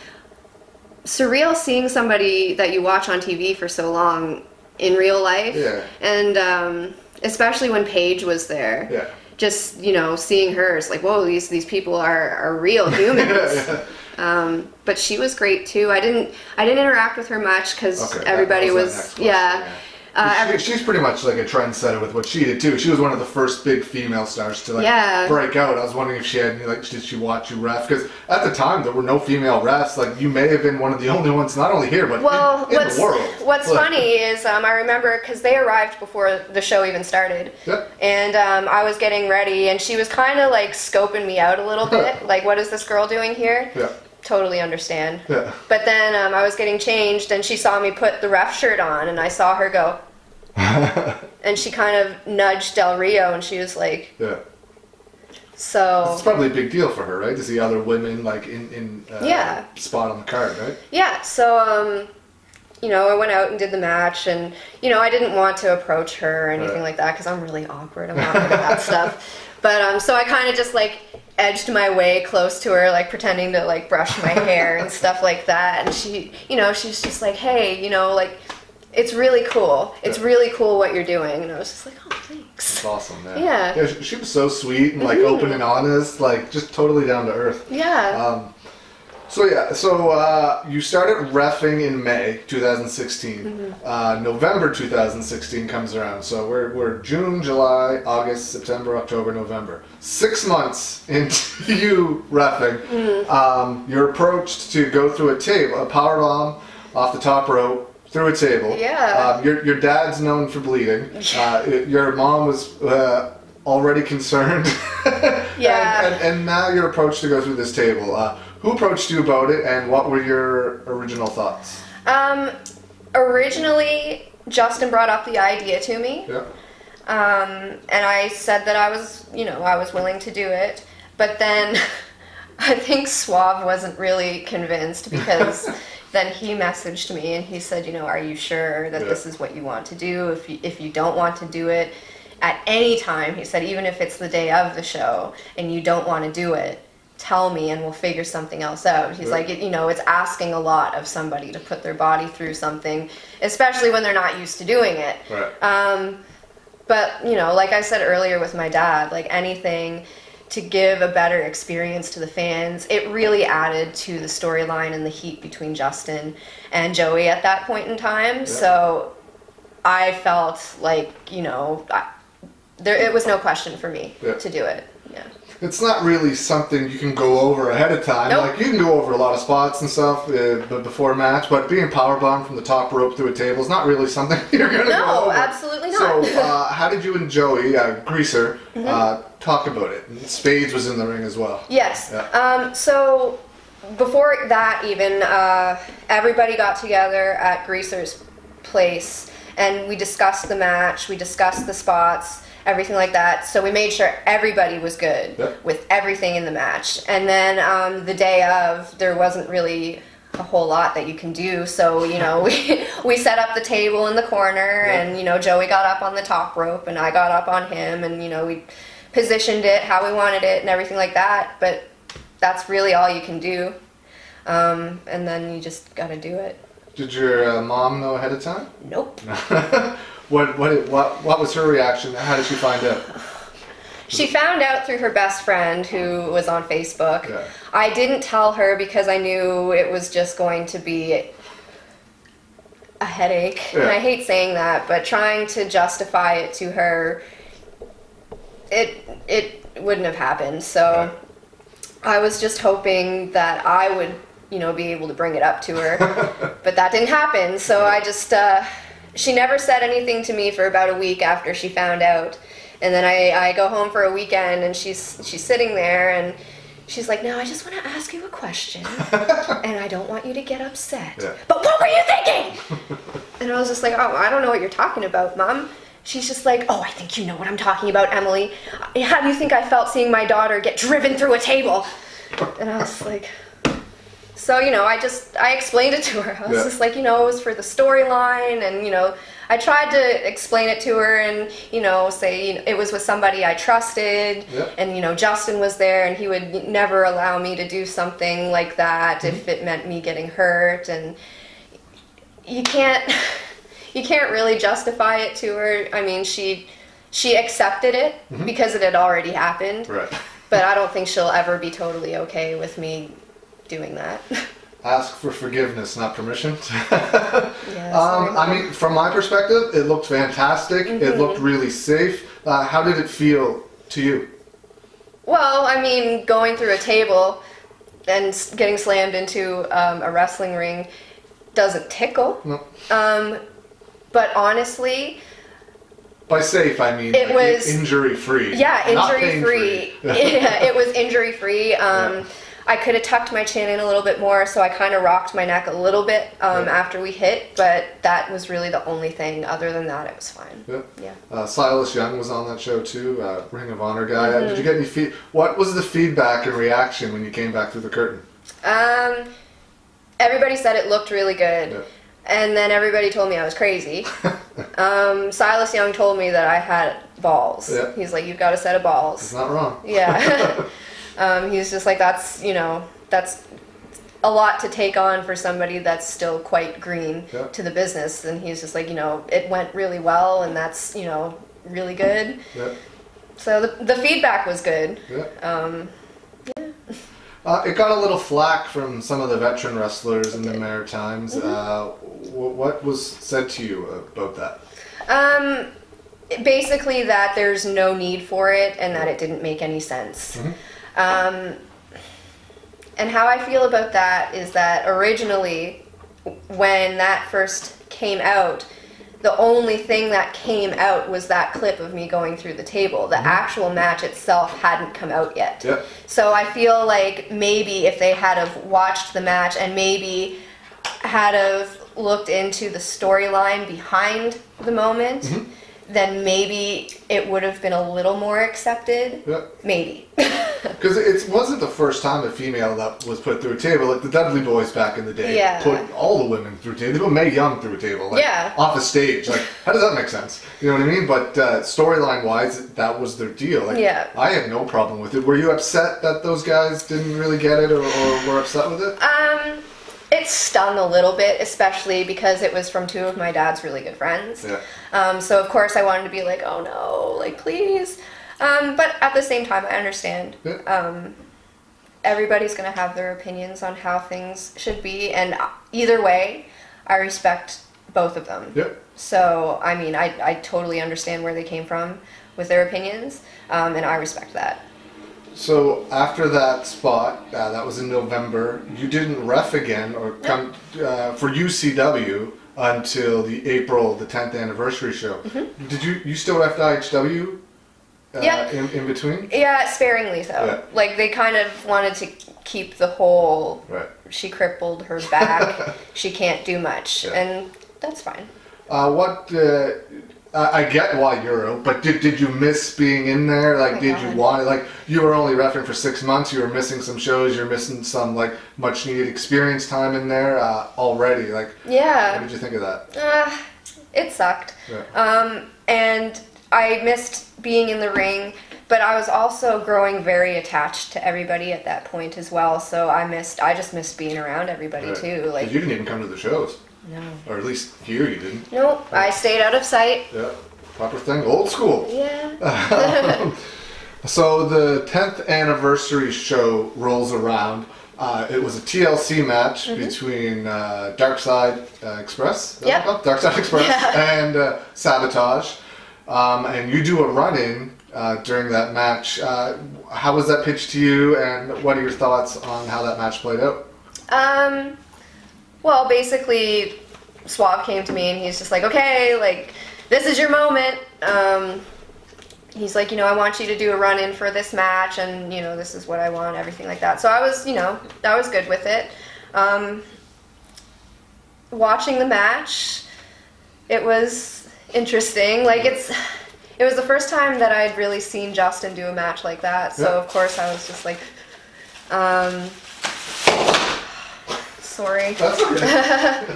surreal seeing somebody that you watch on TV for so long in real life. Yeah. And especially when Paige was there. Yeah. Just, you know, seeing her, it's like, whoa, these people are real humans. But she was great too. I didn't interact with her much because everybody was she's pretty much like a trendsetter with what she did too. She was one of the first big female stars to break out. I was wondering if she had did she watch you ref? Because at the time there were no female refs. Like you may have been one of the only ones, not only here but in the world. What's funny is I remember because they arrived before the show even started, and I was getting ready, and she was kind of like scoping me out a little bit, like what is this girl doing here? Yeah. Totally understand. Yeah. But then I was getting changed and she saw me put the ref shirt on and I saw her go and she kind of nudged Del Rio and she was like, so it's probably a big deal for her, right, to see other women like in spot on the card, right? Yeah. So you know, I went out and did the match, and you know, I didn't want to approach her or anything like that because I'm really awkward. I'm not good at that stuff. But so I kind of just like edged my way close to her, like pretending to like brush my hair and stuff like that. And she, you know, she's just like, hey, you know, like, it's really cool. It's really cool what you're doing. And I was just like, oh, thanks. That's awesome, man. Yeah. She was so sweet and like open and honest, like just totally down to earth. Yeah. So you started reffing in May 2016. November 2016 comes around. So we're June, July, August, September, October, November. 6 months into you reffing, you're approached to go through a table, a power bomb off the top rope through a table. Yeah. Your dad's known for bleeding. Your mom was already concerned. Yeah. And now you're approached to go through this table. Who approached you about it, and what were your original thoughts? Originally, Justin brought up the idea to me. Yeah. And I said that I was willing to do it. But then I think Suave wasn't really convinced, because then he messaged me and he said, you know, are you sure that this is what you want to do? If you don't want to do it at any time, he said, even if it's the day of the show and you don't want to do it, tell me and we'll figure something else out. He's like, you know, it's asking a lot of somebody to put their body through something, especially when they're not used to doing it. Right. But, you know, like I said earlier with my dad, like anything to give a better experience to the fans, it really added to the storyline and the heat between Justin and Joey at that point in time. Yeah. So I felt like, you know, it was no question for me to do it. Yeah. It's not really something you can go over ahead of time. Nope. Like, you can go over a lot of spots and stuff before a match, but being powerbombed from the top rope through a table is not really something you're going to go over. No, absolutely not. So, how did you and Joey, Greaser, talk about it? Spades was in the ring as well. Yes. Yeah. So, before that even, everybody got together at Greaser's place, and we discussed the match, we discussed the spots, everything like that. So we made sure everybody was good with everything in the match. And then the day of, there wasn't really a whole lot that you can do. So, you know, we set up the table in the corner, and, you know, Joey got up on the top rope and I got up on him, and, you know, we positioned it how we wanted it and everything like that. But that's really all you can do. And then you just got to do it. Did your mom know ahead of time? Nope. What was her reaction? How did she find out? She found out through her best friend, who was on Facebook. Yeah. I didn't tell her because I knew it was just going to be a headache. Yeah. And I hate saying that, but trying to justify it to her, it wouldn't have happened. So I was just hoping that I would, you know, be able to bring it up to her. But that didn't happen. So I just... she never said anything to me for about a week after she found out. And then I go home for a weekend, and she's sitting there, and she's like, no, I just want to ask you a question, and I don't want you to get upset. Yeah. But what were you thinking? And I was just like, oh, I don't know what you're talking about, Mom. She's just like, oh, I think you know what I'm talking about, Emily. How do you think I felt seeing my daughter get driven through a table? And I was like... So, you know, I explained it to her. I was just like, you know, it was for the storyline, and, you know, I tried to explain it to her and, you know, say, you know, it was with somebody I trusted, and, you know, Justin was there, and he would never allow me to do something like that if it meant me getting hurt, and you can't really justify it to her. I mean, she accepted it because it had already happened, but I don't think she'll ever be totally okay with me doing that. Ask for forgiveness, not permission. I mean, from my perspective, it looked fantastic. It looked really safe. How did it feel to you? Well, I mean, going through a table and getting slammed into a wrestling ring doesn't tickle. No. But honestly... By safe, I mean it was injury-free. Yeah, injury-free. Yeah, it was injury-free. I could have tucked my chin in a little bit more, so I kind of rocked my neck a little bit after we hit, but that was really the only thing. Other than that, it was fine. Yeah. Silas Young was on that show too, Ring of Honor guy. Did you get any what was the feedback and reaction when you came back through the curtain? Everybody said it looked really good. Yeah. And then everybody told me I was crazy. Silas Young told me that I had balls. Yeah. He's like, you've got a set of balls. It's not wrong. Yeah. He's just like, that's, that's a lot to take on for somebody that's still quite green to the business. And he's just like, it went really well, and that's, really good. Yeah. So the feedback was good. Yeah. It got a little flack from some of the veteran wrestlers in the Maritimes. What was said to you about that? Basically that there's no need for it and that it didn't make any sense. And how I feel about that is that originally, when that first came out, the only thing that came out was that clip of me going through the table. The actual match itself hadn't come out yet. Yeah. So I feel like maybe if they had have watched the match and maybe had have looked into the storyline behind the moment, then maybe it would have been a little more accepted. Yeah. Maybe. Because it wasn't the first time a female that was put through a table. Like the Dudley Boys back in the day put all the women through a table. They put Mae Young through a table, like off a stage. Like, how does that make sense? You know what I mean? But storyline wise, that was their deal. Like, I had no problem with it. Were you upset that those guys didn't really get it, or were upset with it? It stung a little bit, especially because it was from two of my dad's really good friends. Yeah. So of course I wanted to be like, oh no, like please. But at the same time, I understand. Yeah. Everybody's going to have their opinions on how things should be, and either way, I respect both of them. Yeah. So, I mean, I totally understand where they came from with their opinions, and I respect that. So after that spot, that was in November, you didn't ref again or come for UCW until the 10th anniversary show. Did you still ref IHW in between? Yeah, sparingly so. Yeah. Like they kind of wanted to keep the whole, she crippled her back, she can't do much, and that's fine. I get why you're out, but did you miss being in there? Like, did you want it? Like, you were only reffing for 6 months. You were missing some shows. You're missing some like much needed experience time in there already. Like, what did you think of that? It sucked. Yeah. And I missed being in the ring, but I was also growing very attached to everybody at that point as well. So I just missed being around everybody too. Like, you didn't even come to the shows. No. Or at least here you didn't. Nope, I stayed out of sight. Yeah, proper thing, old school. Yeah. So the 10th anniversary show rolls around. It was a TLC match between Darkside Express, Darkside Express, and Sabotage. And you do a run-in during that match. How was that pitched to you, and what are your thoughts on how that match played out? Well, basically, Swab came to me and he's just like, okay, like, this is your moment. He's like, I want you to do a run-in for this match, and, this is what I want, everything like that. So I was, I was good with it. Watching the match, it was interesting. Like, it was the first time that I'd really seen Justin do a match like that. So, of course, I was just like, sorry. That's okay.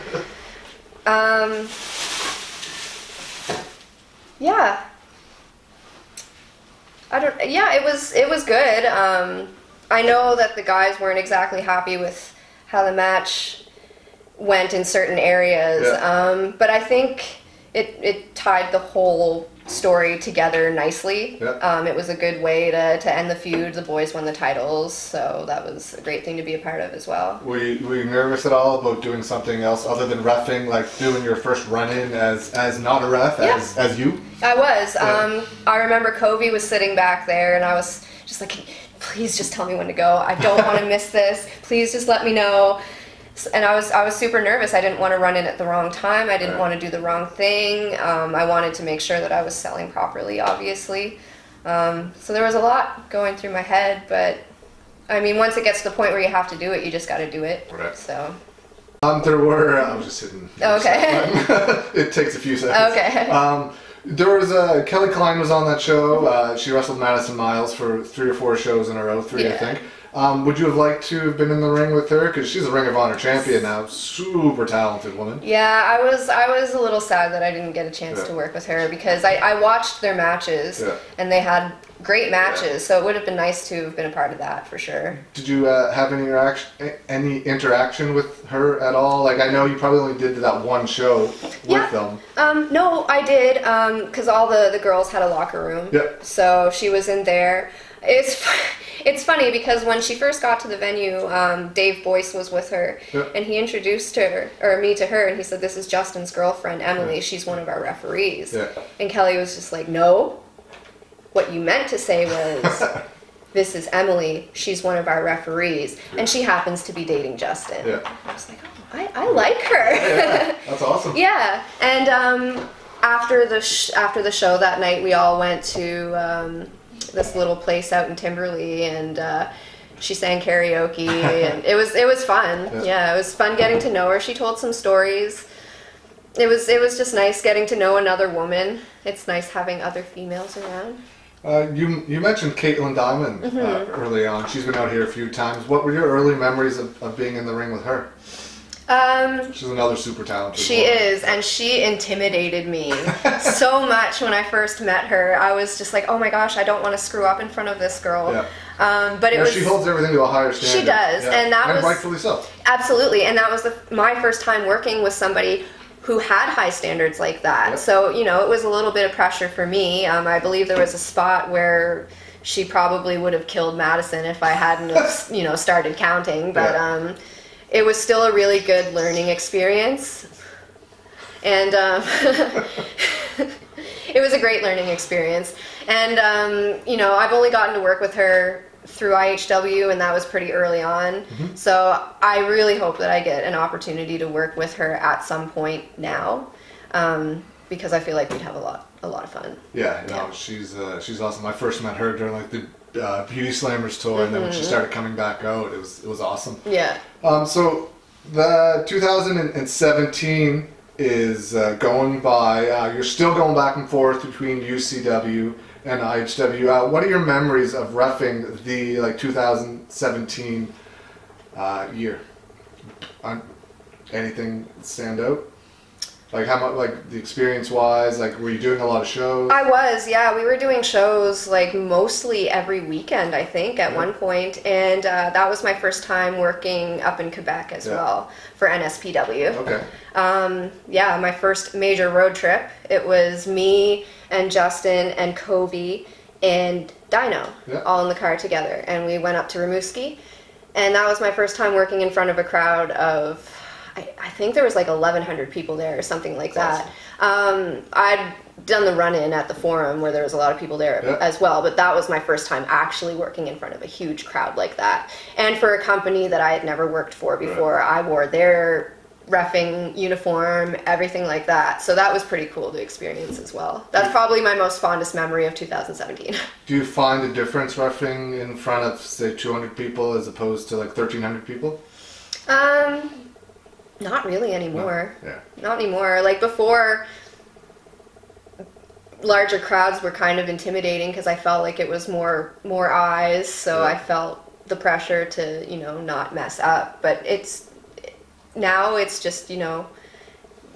Yeah. It was good. I know that the guys weren't exactly happy with how the match went in certain areas. But I think it tied the whole story together nicely. It was a good way to end the feud. The boys won the titles, so that was a great thing to be a part of as well. Were you nervous at all about doing something else other than reffing, like doing your first run-in as not a ref, as you? I was. I remember Covey was sitting back there, and I was just like, please just tell me when to go. I don't want to miss this. Please just let me know. And I was super nervous. I didn't want to run in at the wrong time. I didn't want to do the wrong thing. I wanted to make sure that I was selling properly, obviously. So there was a lot going through my head, but I mean, once it gets to the point where you have to do it, you just got to do it. Right. So. There were. I was just sitting. Okay. It takes a few seconds. Okay. There was Kelly Klein was on that show. She wrestled Madison Miles for 3 or 4 shows in a row, 3 I think. Would you have liked to have been in the ring with her? Because she's a Ring of Honor champion now. Super talented woman. Yeah, I was a little sad that I didn't get a chance to work with her because I watched their matches and they had great matches, so it would have been nice to have been a part of that for sure. Did you have any interaction with her at all? Like, I know you probably only did that one show with them. No, I did, because all the girls had a locker room. Yep. So she was in there. It's funny because when she first got to the venue, Dave Boyce was with her, and he introduced me to her, and he said, "This is Justin's girlfriend, Emily. She's one of our referees." Yeah. And Kelly was just like, "No, what you meant to say was, this is Emily. She's one of our referees, and she happens to be dating Justin." Yeah. I was like, "Oh, I like her." Yeah, that's awesome. Yeah, and after the show that night, we all went to this little place out in Timberley, and she sang karaoke, and it was fun. Yeah, it was fun getting to know her. She told some stories. It was just nice getting to know another woman. It's nice having other females around. You mentioned Caitlin Diamond early on. She's been out here a few times. What were your early memories of being in the ring with her? She's another super talented woman. She is, and she intimidated me so much when I first met her. I was just like, oh my gosh, I don't want to screw up in front of this girl. Yeah. But she holds everything to a higher standard. She does, and that was rightfully so. Absolutely, and that was my first time working with somebody who had high standards like that. Yep. So, it was a little bit of pressure for me. I believe there was a spot where she probably would have killed Madison if I hadn't have, started counting, but it was still a really good learning experience. And it was a great learning experience. And, I've only gotten to work with her through IHW, and that was pretty early on. So I really hope that I get an opportunity to work with her at some point now, because I feel like we'd have a lot of fun. Yeah, she's awesome. I first met her during like the Beauty Slammers tour, and then when she started coming back out, it was awesome. Yeah. So the 2017 is going by. You're still going back and forth between UCW and IHW. What are your memories of reffing the 2017 year? Anything stand out? Like how much, the experience wise, were you doing a lot of shows? I was, yeah. We were doing shows mostly every weekend, I think, at one point, and that was my first time working up in Quebec as well for NSPW. Okay. Yeah, my first major road trip. It was me and Justin and Kobe and Dino all in the car together, and we went up to Rimouski, and that was my first time working in front of a crowd of, I think there was 1,100 people there or something like that. Awesome. I'd done the run-in at the Forum where there was a lot of people there as well, but that was my first time actually working in front of a huge crowd like that. And for a company that I had never worked for before, I wore their reffing uniform, everything like that. So that was pretty cool to experience as well. That's probably my most fondest memory of 2017. Do you find a difference reffing in front of, say, 200 people as opposed to 1,300 people? Not really anymore. No. Yeah. Not anymore. Before, larger crowds were kind of intimidating because I felt like it was more eyes, so I felt the pressure to, not mess up. But now it's just,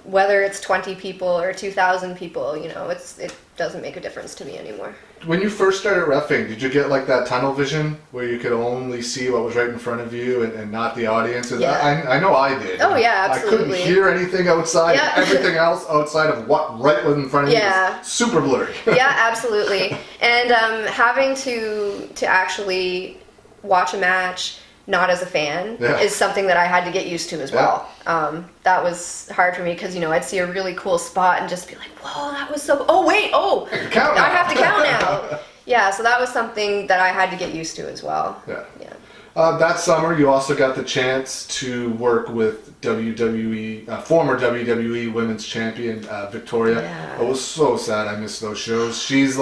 whether it's 20 people or 2,000 people, it doesn't make a difference to me anymore. When you first started reffing, did you get that tunnel vision where you could only see what was right in front of you and not the audience? Yeah. I know I did. Oh yeah, absolutely. I couldn't hear anything outside. Yeah. Everything else outside of what right was in front of you was super blurry. Yeah, absolutely. And having to actually watch a match not as a fan is something that I had to get used to as well. That was hard for me because, I'd see a really cool spot and just be like, whoa, that was so... Oh, wait, I have to count now. Yeah, so that was something that I had to get used to as well. Yeah. That summer, you also got the chance to work with WWE, former WWE Women's Champion, Victoria. Yeah. I was so sad I missed those shows. She's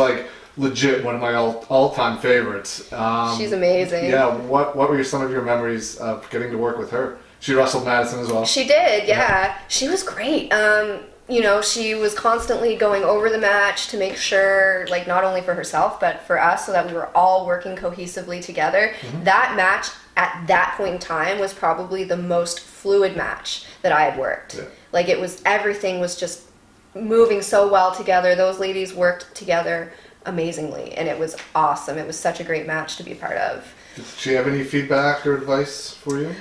legit one of my all-time favorites. She's amazing. Yeah, what were some of your memories of getting to work with her? She wrestled Madison as well. She did, yeah. She was great. you know, she was constantly going over the match to make sure, like, not only for herself, but for us, so that we were all working cohesively together. That match at that point in time was probably the most fluid match that I had worked. Yeah. Like, it was, everything was just moving so well together. Those ladies worked together amazingly, and it was awesome. It was such a great match to be part of. Did she have any feedback or advice for you?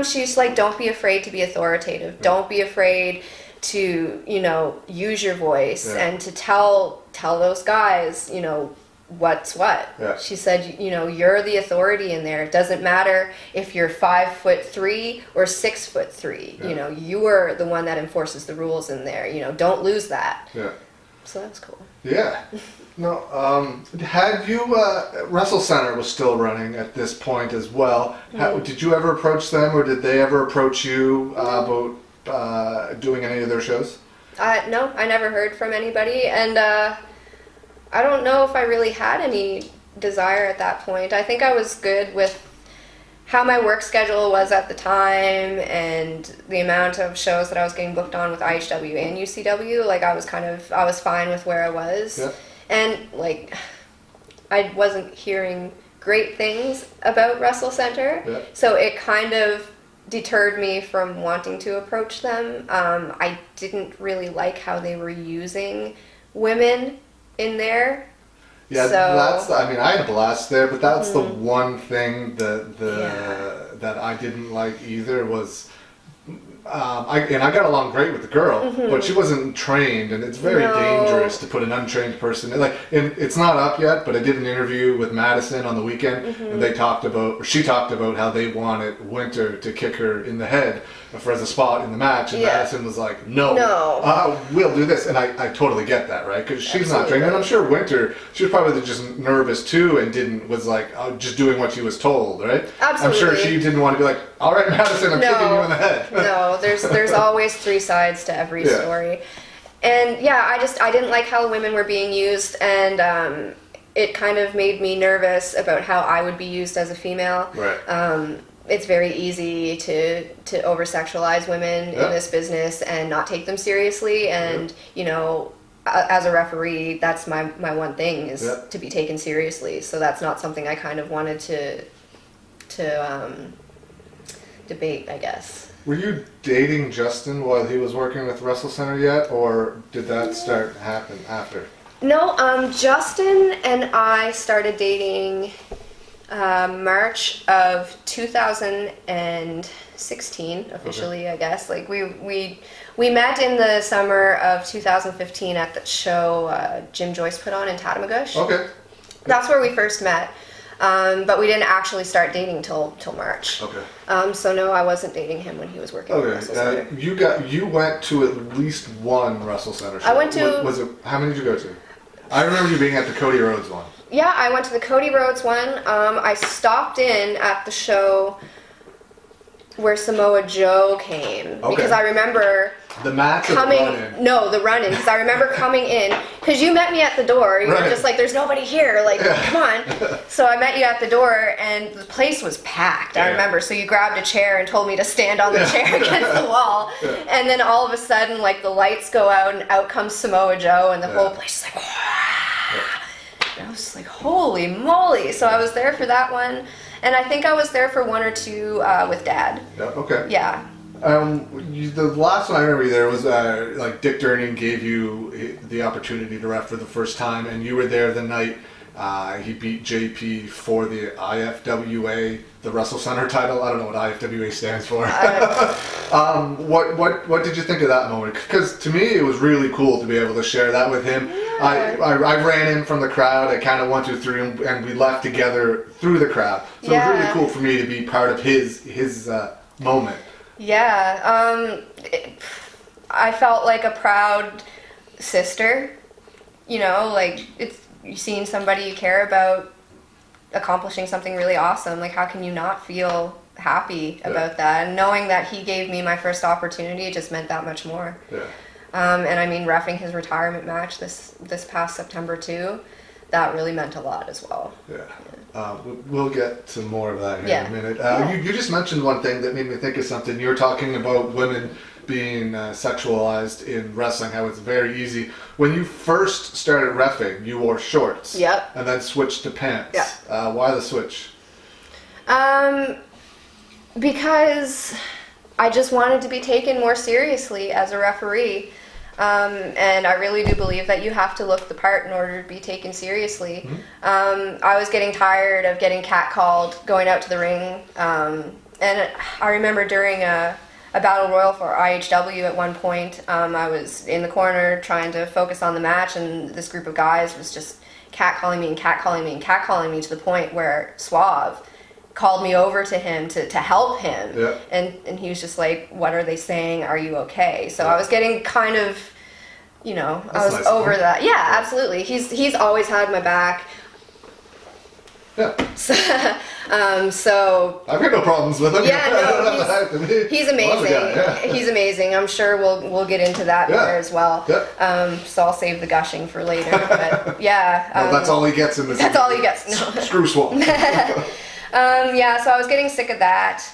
She's like, don't be afraid to be authoritative. Don't be afraid to, you know, use your voice and to tell those guys, you know, what's what. Yeah. She said, you know, you're the authority in there. It doesn't matter if you're 5'3" or 6'3". Yeah. You know, you are the one that enforces the rules in there. You know, don't lose that. Yeah. So that's cool. Yeah. No, had you, Wrestle Center was still running at this point as well. Did you ever approach them, or did they ever approach you about doing any of their shows? No, I never heard from anybody, and I don't know if I really had any desire at that point. I think I was good with how my work schedule was at the time and the amount of shows that I was getting booked on with IHW and UCW. Like, I was fine with where I was. Yeah. And, like, I wasn't hearing great things about Wrestle Center. Yeah. So it kind of deterred me from wanting to approach them. I didn't really like how they were using women in there. Yeah, so, I mean, I had a blast there, but that's the one thing that I didn't like either was, I got along great with the girl, but she wasn't trained, and it's very dangerous to put an untrained person in. Like, and it's not up yet, but I did an interview with Madison on the weekend, and she talked about how they wanted Winter to kick her in the head for as a spot in the match, and Madison was like, no, we'll do this, and I totally get that, right? Because she's not trained, and I'm sure Winter, she was probably just nervous too, and was like just doing what she was told, right? Absolutely. I'm sure she didn't want to be like, all right, Madison, I'm kicking you in the head. No, there's always three sides to every story. And yeah, I didn't like how the women were being used, and it kind of made me nervous about how I would be used as a female. Right. It's very easy to over-sexualize women in this business and not take them seriously, and you know, as a referee, that's my one thing is to be taken seriously. So that's not something I kind of wanted to debate, I guess. Were you dating Justin while he was working with Wrestle Center yet, or did that start happen after? No, Justin and I started dating March of 2016 officially, I guess. Like we met in the summer of 2015 at the show Jim Joyce put on in Tatamagouche. Okay. That's where we first met. But we didn't actually start dating till March. Okay. So no, I wasn't dating him when he was working at Wrestle Center. You went to at least one Wrestle Center show. I went to. Was it? How many did you go to? I remember you being at the Cody Rhodes one. Yeah, I went to the Cody Rhodes one. I stopped in at the show where Samoa Joe came because I remember the match coming. Or the run-in? No, the run-in, because I remember coming in because you met me at the door. You were just like, "There's nobody here. Like, come on." So I met you at the door, and the place was packed. I remember. So you grabbed a chair and told me to stand on the chair against the wall, and then all of a sudden, like the lights go out, and out comes Samoa Joe, and the whole place is like, and I was just like, holy moly. So I was there for that one, and I think I was there for one or two with Dad. Yeah, okay. Yeah. The last one I remember you there was like Dick Durning gave you the opportunity to ref for the first time, and you were there the night he beat JP for the IFWA, the Wrestle Center title. I don't know what IFWA stands for. What did you think of that moment? Because to me it was really cool to be able to share that with him. Yeah. I ran in from the crowd. I kind of 1, 2, 3, and we left together through the crowd. So it was really cool for me to be part of his moment. Yeah, I felt like a proud sister, you know, like it's seeing somebody you care about accomplishing something really awesome. Like, how can you not feel happy about that? And knowing that he gave me my first opportunity, it just meant that much more. And I mean, reffing his retirement match this past September too, that really meant a lot as well. Yeah. We'll get to more of that here in a minute. You just mentioned one thing that made me think of something. You were talking about women being sexualized in wrestling, how it's very easy. When you first started reffing, you wore shorts. Yep. And then switched to pants. Yeah. Why the switch? Because I just wanted to be taken more seriously as a referee. And I really do believe that you have to look the part in order to be taken seriously. I was getting tired of getting catcalled, going out to the ring. And I remember during a battle royal for IHW at one point, I was in the corner trying to focus on the match, and this group of guys was just catcalling me and catcalling me and catcalling me to the point where Suave called me over to him to help him. Yeah. And he was just like, what are they saying? Are you okay? So I was getting kind of, you know, I was nice over that. Yeah, absolutely. He's always had my back. Yeah. So I've got no problems with him. Yeah, no, he's amazing. Yeah. He's amazing. I'm sure we'll get into that more as well. Yeah. So I'll save the gushing for later. But yeah. No, that's all he gets in this. That's all he gets. No. Screw Swamp. Yeah, so I was getting sick of that.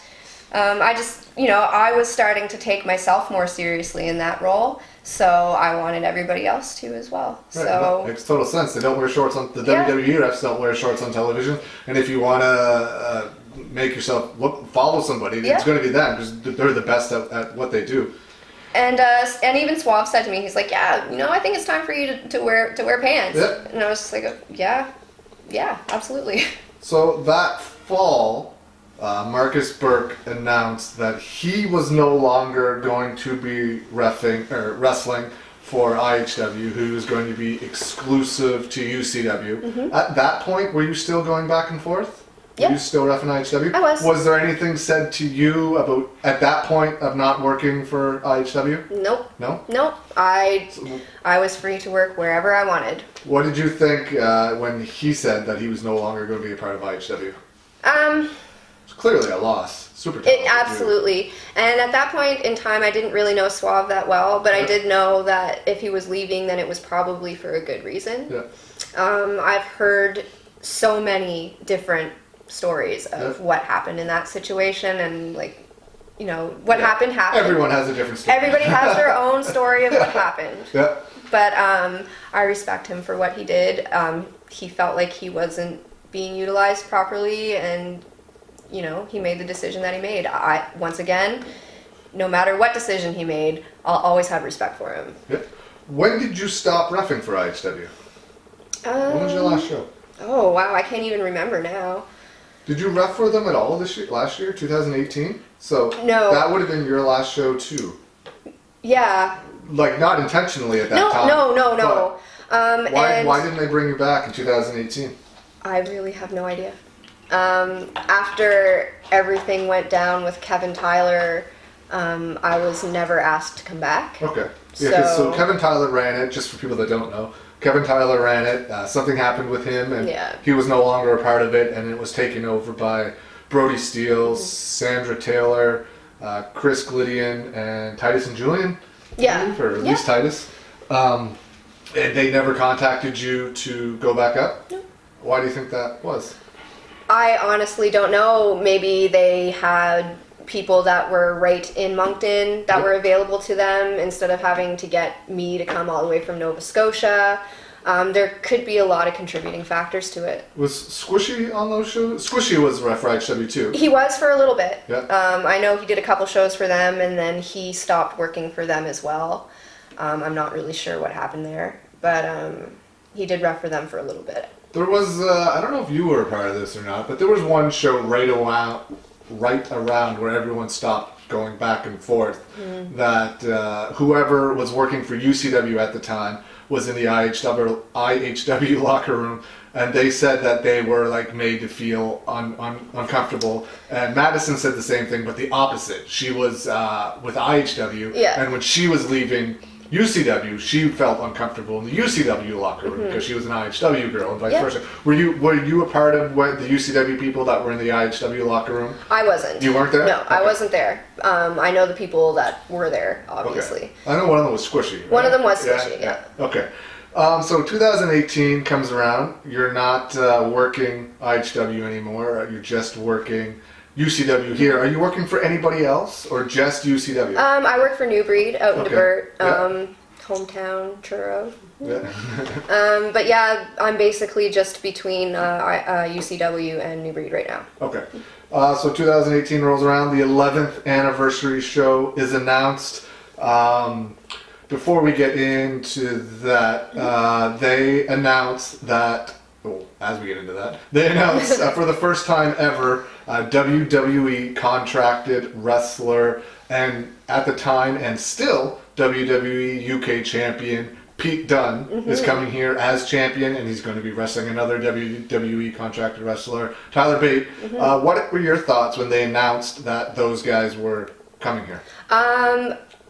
I just, you know, I was starting to take myself more seriously in that role, so I wanted everybody else to as well. Right, So that makes total sense. They don't wear shorts on the WWE refs. Don't wear shorts on television. And if you want to make yourself follow somebody, it's going to be them because they're the best at what they do. And even Suave said to me, he's like, yeah, you know, I think it's time for you to wear pants. Yeah. And I was just like, yeah, absolutely. So that fall, Marcus Burke announced that he was no longer going to be wrestling for IHW, who was going to be exclusive to UCW. At that point, were you still going back and forth? Yeah. Were you still reffing IHW? I was. Was there anything said to you about, at that point, of not working for IHW? Nope. No? Nope. I was free to work wherever I wanted. What did you think when he said that he was no longer going to be a part of IHW? It's clearly a loss. Super talented. Absolutely. And at that point in time, I didn't really know Suave that well, but I did know that if he was leaving, then it was probably for a good reason. Yeah. I've heard so many different stories of what happened in that situation, and like, you know, what happened. Everyone has a different story. Everybody has their own story of what happened. Yeah. But I respect him for what he did. He felt like he wasn't being utilized properly, and you know, he made the decision that he made. Once again, no matter what decision he made, I'll always have respect for him. Yeah. When did you stop reffing for IHW? When was your last show? Oh wow, I can't even remember now. Did you ref for them at all last year, 2018? So no. That would have been your last show too. Yeah. Like not intentionally at that time. No. Why didn't they bring you back in 2018? I really have no idea. After everything went down with Kevin Tyler, I was never asked to come back. Okay. Yeah, so Kevin Tyler ran it, just for people that don't know. Kevin Tyler ran it. Something happened with him, and he was no longer a part of it, and it was taken over by Brody Steele, Sandra Taylor, Chris Glydian, and Titus and Julian. Or at least Titus. And they never contacted you to go back up? No. Why do you think that was? I honestly don't know. Maybe they had people that were right in Moncton that were available to them instead of having to get me to come all the way from Nova Scotia. There could be a lot of contributing factors to it. Was Squishy on those shows? Squishy was ref for IHW too. He was for a little bit. Yeah. I know he did a couple shows for them, and then he stopped working for them as well. I'm not really sure what happened there, but he did ref for them for a little bit. There was, I don't know if you were a part of this or not, but there was one show right around where everyone stopped going back and forth, that whoever was working for UCW at the time was in the IHW locker room, and they said that they were like made to feel uncomfortable. And Madison said the same thing, but the opposite. She was with IHW, and when she was leaving UCW, she felt uncomfortable in the UCW locker room because she was an IHW girl, and vice versa. Were you a part of the UCW people that were in the IHW locker room? I wasn't. You weren't there? No, I wasn't there. I know the people that were there, obviously. Okay. I know one of them was Squishy. Right? One of them was Squishy, yeah. Okay. So 2018 comes around. You're not working IHW anymore. You're just working UCW here. Are you working for anybody else or just UCW? I work for New Breed out in Okay. DeBert, Yeah. hometown churro. Yeah. But yeah, I'm basically just between UCW and New Breed right now. Okay. So 2018 rolls around. The 11th anniversary show is announced. Before we get into that, they announced that, as we get into that, they announced for the first time ever, WWE contracted wrestler and at the time and still WWE UK champion Pete Dunne is coming here as champion, and he's going to be wrestling another WWE contracted wrestler, Tyler Bate. What were your thoughts when they announced that those guys were coming here?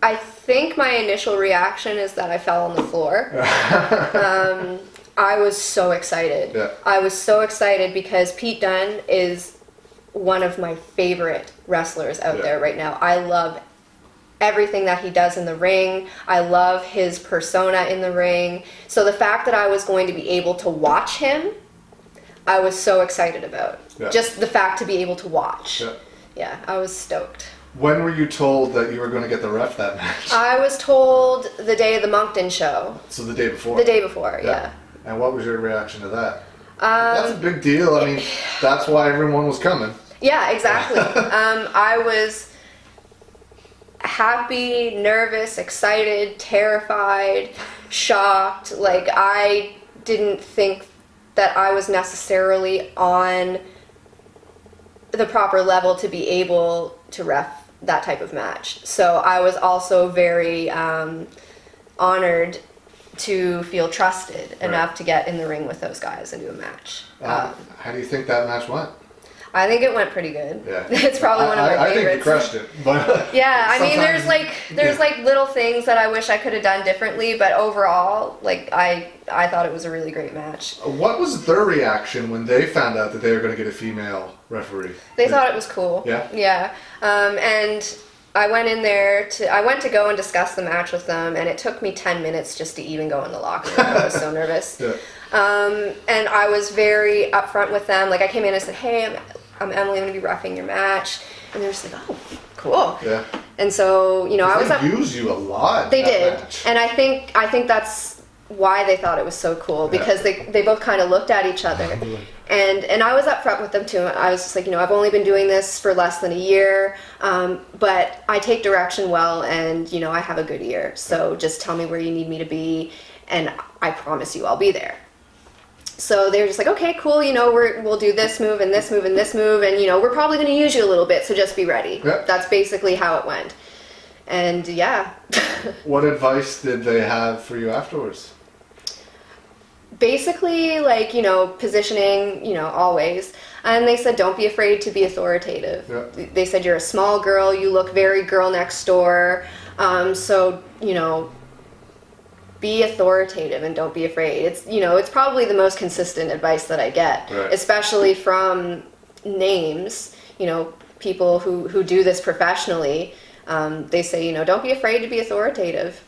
I think my initial reaction is that I fell on the floor. I was so excited. Yeah. I was so excited because Pete Dunne is one of my favorite wrestlers out there right now. I love everything that he does in the ring. I love his persona in the ring. So the fact that I was going to be able to watch him, I was so excited about. Yeah. Just the fact to be able to watch. Yeah. Yeah, I was stoked. When were you told that you were going to get the ref that match? I was told the day of the Moncton show. So the day before? The day before, yeah. And what was your reaction to that? That's a big deal. I mean, that's why everyone was coming. Yeah, exactly. I was happy, nervous, excited, terrified, shocked. Like, I didn't think that I was necessarily on the proper level to be able to ref that type of match. So I was also very honored to feel trusted enough to get in the ring with those guys and do a match. How do you think that match went? I think it went pretty good. Yeah. It's probably one of my I favorites. think you crushed it. But yeah, I mean, sometimes- there's like little things that I wish I could have done differently, but overall, like I thought it was a really great match. What was their reaction when they found out that they were going to get a female referee? They thought it was cool. Yeah? Yeah. And I went in there I went to go and discuss the match with them, and it took me 10 minutes just to even go in the locker room. I was so nervous. Yeah. And I was very upfront with them. Like, I came in and said, hey, I'm Emily, I'm going to be reffing your match. And they're just like, oh, cool. Yeah. And so, you know, I was They used you a lot. They that did. match. And I think that's why they thought it was so cool, because they both kind of looked at each other. And I was upfront with them too. I was just like, you know, I've only been doing this for less than a year, but I take direction well, and, you know, I have a good ear. So just tell me where you need me to be, and I promise you I'll be there. So they were just like, okay, cool, you know, we'll do this move and this move and this move, and, you know, we're probably going to use you a little bit, so just be ready. Yep. That's basically how it went. And yeah. What advice did they have for you afterwards? Basically, like, you know, positioning, you know, always. And they said, don't be afraid to be authoritative. Yeah. They said, you're a small girl, you look very girl next door, so, you know, be authoritative and don't be afraid. It's, you know, it's probably the most consistent advice that I get, Right. especially from names, you know, people who do this professionally. They say, you know, don't be afraid to be authoritative.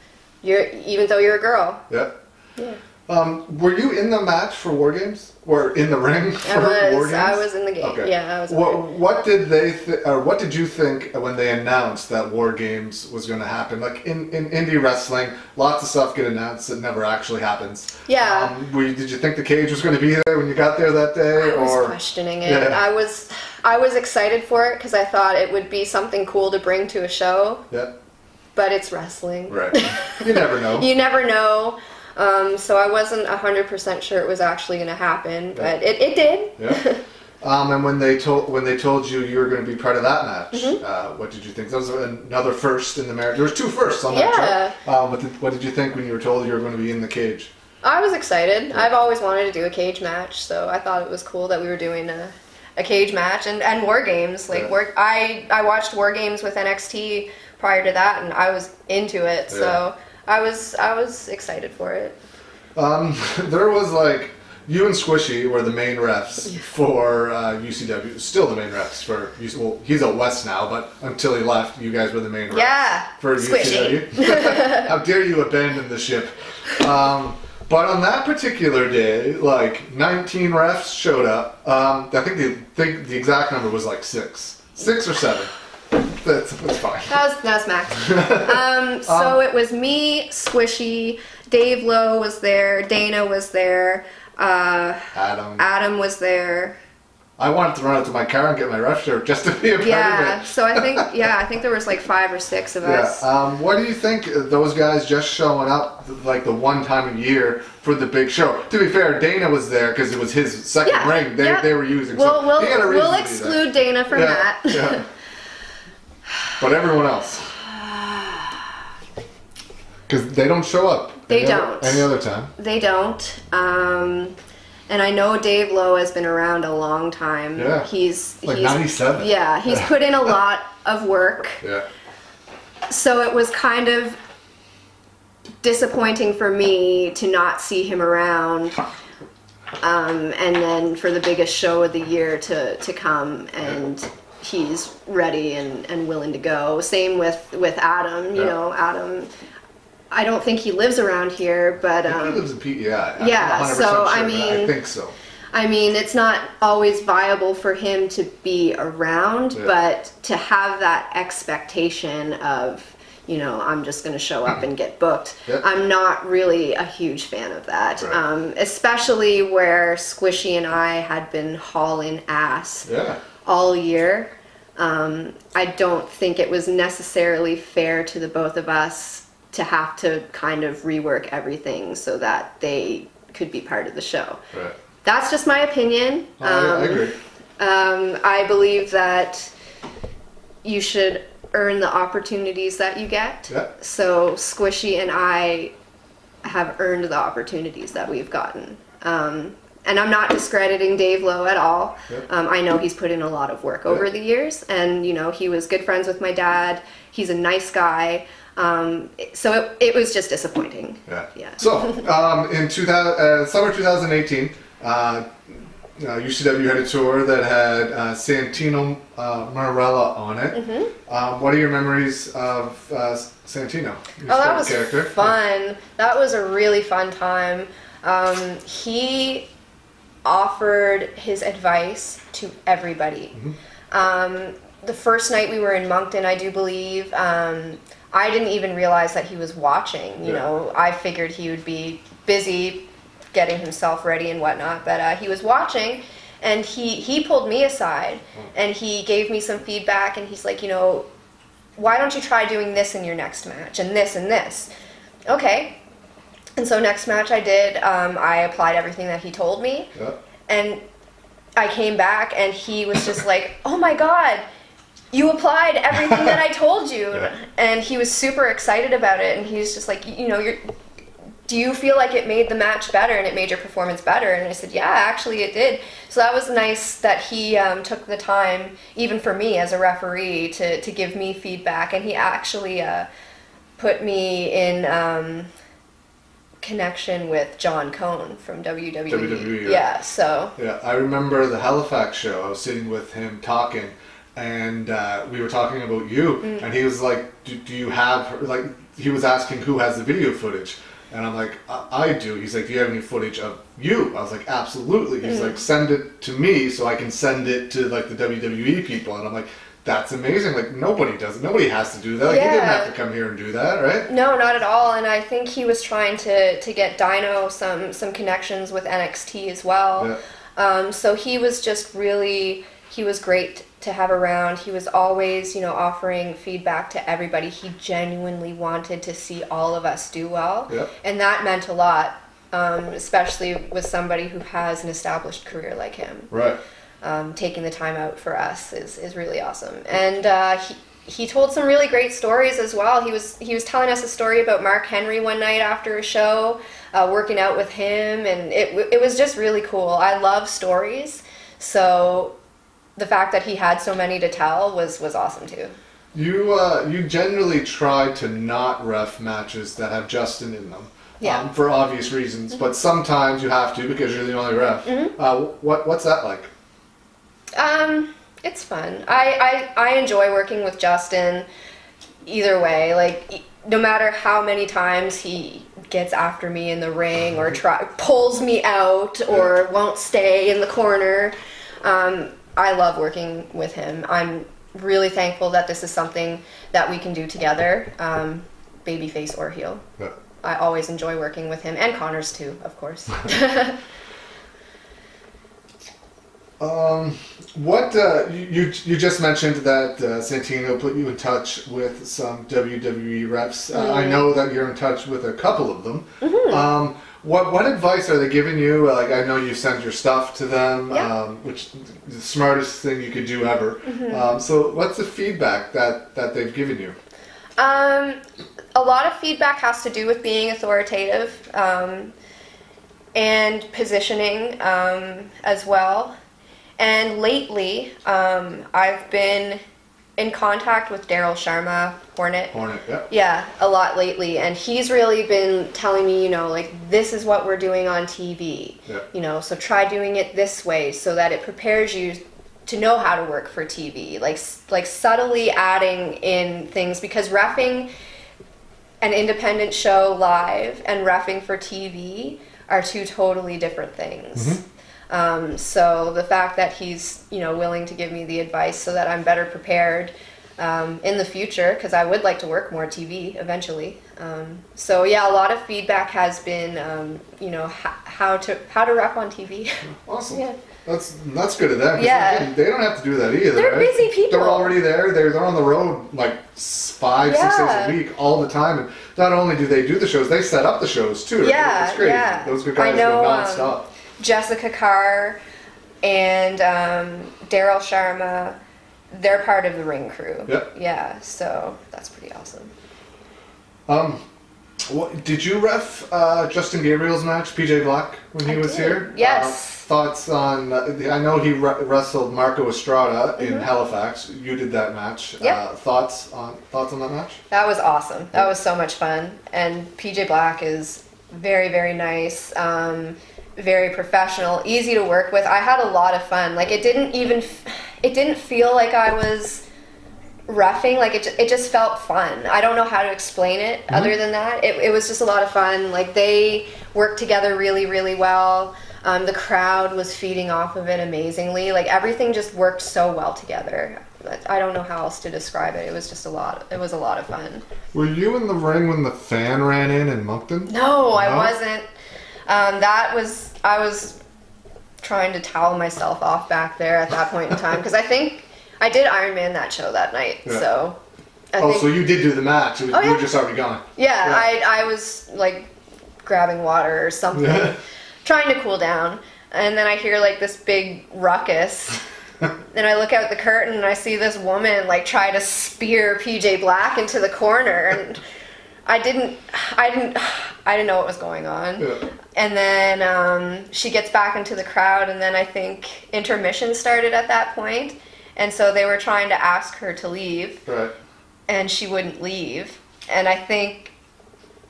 Even though you're a girl. Yeah. Yeah. Were you in the match for War Games? Or in the ring for War Games? I was in the game. Okay. Yeah, I was in the game. What did they or what did you think when they announced that War Games was going to happen? Like in indie wrestling, lots of stuff get announced that never actually happens. Yeah. Did you think the cage was going to be there when you got there that day? I was questioning it. Yeah. I was excited for it because I thought it would be something cool to bring to a show. Yeah. But it's wrestling. Right. You never know. You never know. So I wasn't 100% sure it was actually going to happen, but it did. Yeah. And when they told you you were going to be part of that match, what did you think? That was another first in the marriage. There was two firsts on that trip. What did you think when you were told you were going to be in the cage? I was excited. Yeah. I've always wanted to do a cage match, so I thought it was cool that we were doing a cage match and War Games. Like I watched War Games with NXT prior to that, and I was into it. So I was excited for it. There was like you and Squishy were the main refs for UCW. Still the main refs for UCW. Well, he's out west now, but until he left, you guys were the main refs for Squishy. UCW. How dare you abandon the ship? But on that particular day, like 19 refs showed up. I think the exact number was like 6 or 7. That's fine. That was max. So it was me, Squishy, Dave Lowe was there, Dana was there, Adam was there. I wanted to run out to my car and get my ref shirt just to be a part of it. Yeah, so I think there was like 5 or 6 of us. Yeah. What do you think of those guys just showing up like the one time a year for the big show? To be fair, Dana was there because it was his second ring they were using. Well, so we'll exclude Dana from that. Yeah. But everyone else. Because they don't show up. Any other time. They don't. And I know Dave Lowe has been around a long time. Yeah. He's 97. Yeah, he's put in a lot of work. Yeah. So it was kind of disappointing for me to not see him around. And then for the biggest show of the year to come, and he's ready and willing to go. Same with Adam. You know, Adam, I don't think he lives around here, but he lives in PEI. Yeah, so sure, I mean, I think so. I mean, it's not always viable for him to be around, but to have that expectation of, you know, I'm just going to show up and get booked. I'm not really a huge fan of that, especially where Squishy and I had been hauling ass all year. I don't think it was necessarily fair to the both of us to have to kind of rework everything so that they could be part of the show. Right. That's just my opinion. I agree. I believe that you should earn the opportunities that you get. Yeah. So Squishy and I have earned the opportunities that we've gotten. And I'm not discrediting Dave Lowe at all. I know he's put in a lot of work over the years, and you know, he was good friends with my dad. He's a nice guy. So it was just disappointing. Yeah. So in summer 2018, UCW had a tour that had Santino Marella on it. What are your memories of Santino? That was fun. That was a really fun time. He offered his advice to everybody. The first night we were in Moncton, I do believe, I didn't even realize that he was watching. You know, I figured he would be busy getting himself ready and whatnot, but he was watching, and he pulled me aside, and he gave me some feedback, and he's like, you know, why don't you try doing this in your next match, and this and this? Okay. And so next match I did, I applied everything that he told me, and I came back, and he was just like, oh my God, you applied everything that I told you. And he was super excited about it, and he was just like, you know, do you feel like it made the match better and it made your performance better? And I said, yeah, actually it did. So that was nice that he took the time, even for me as a referee, to give me feedback, and he actually put me in connection with John Cone from WWE. Yeah, I remember the Halifax show. I was sitting with him talking, and we were talking about you, and he was like, do you have, like, he was asking who has the video footage, and I'm like, I do. He's like, do you have any footage of you? I was like, absolutely. He's like, send it to me so I can send it to like the WWE people, and I'm like, that's amazing. Like, nobody does it. Nobody has to do that. Like, he didn't have to come here and do that, right? No, not at all. And I think he was trying to get Dino some connections with NXT as well. So he was just really, he was great to have around. He was always, you know, offering feedback to everybody. He genuinely wanted to see all of us do well. And that meant a lot, especially with somebody who has an established career like him. Taking the time out for us is really awesome. And he told some really great stories as well. He was telling us a story about Mark Henry one night after a show, working out with him, and it was just really cool. I love stories, so the fact that he had so many to tell was awesome too. You generally try to not ref matches that have Justin in them. For obvious reasons, but sometimes you have to because you're the only ref. What's that like? It's fun. I enjoy working with Justin either way. Like, no matter how many times he gets after me in the ring or pulls me out or won't stay in the corner. I love working with him. I'm really thankful that this is something that we can do together, babyface or heel. Yeah. I always enjoy working with him, and Connors too, of course. What you just mentioned that Santino put you in touch with some WWE reps. I know that you're in touch with a couple of them. What advice are they giving you? Like, I know you send your stuff to them, which is the smartest thing you could do ever. So what's the feedback that they've given you? A lot of feedback has to do with being authoritative and positioning as well. And lately, I've been in contact with Daryl Sharma, Hornet. Yeah, a lot lately. And he's really been telling me, like, this is what we're doing on TV. So try doing it this way so that it prepares you to know how to work for TV. Like subtly adding in things, because reffing an independent show live and reffing for TV are two totally different things. So the fact that he's, willing to give me the advice so that I'm better prepared in the future, because I would like to work more TV eventually. So yeah, a lot of feedback has been, how to rep on TV. Awesome. Yeah. That's good of them. Yeah. They don't have to do that either. They're busy people. They're already there. They're on the road like 5-6 days a week all the time. And not only do they do the shows, they set up the shows too. Yeah, it's crazy. Yeah. Those good guys go nonstop. Jessica Carr and Daryl Sharma, they're part of the ring crew. Yeah, so that's pretty awesome. Did you ref Justin Gabriel's match, PJ Black, when he was here? Yes. Thoughts on? I know he wrestled Marco Estrada in Halifax. You did that match. Thoughts on that match? That was awesome. That was so much fun. And PJ Black is very, very nice. Very professional, easy to work with. I had a lot of fun. Like, it didn't feel like I was reffing. Like, it just felt fun. I don't know how to explain it other than that. It was just a lot of fun. Like, they worked together really, really well. The crowd was feeding off of it amazingly. Like, everything just worked so well together. I don't know how else to describe it. It was just a lot of fun. Were you in the ring when the fan ran in Moncton? No, I wasn't. I was trying to towel myself off back there at that point in time, because I think I did Iron Man that show that night. So so you did do the match. You were just already gone. I was like grabbing water or something, trying to cool down, and then I hear like this big ruckus. And I look out the curtain and I see this woman like try to spear PJ Black into the corner, and I didn't know what was going on. And then she gets back into the crowd, and then I think intermission started at that point, and so they were trying to ask her to leave, and she wouldn't leave. And I think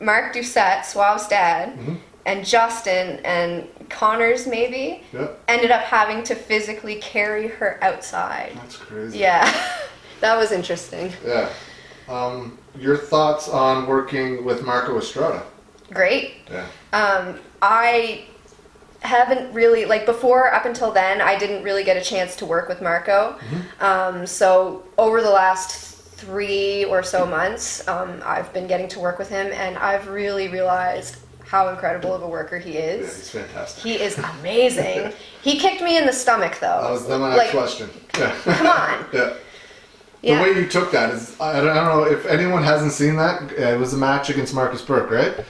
Mark Doucette, Suave's dad, and Justin and Connors maybe ended up having to physically carry her outside. That's crazy. Yeah, that was interesting. Yeah. Your thoughts on working with Marco Estrada? Great. Yeah. I haven't really, like, before, up until then, I didn't really get a chance to work with Marco. So over the last 3 or so months, I've been getting to work with him, and I've really realized how incredible of a worker he is. Yeah, he's fantastic. He is amazing. He kicked me in the stomach, though. That was my next question. Yeah. Come on. The way you took that is, I don't know if anyone hasn't seen that. It was a match against Marcus Burke, right?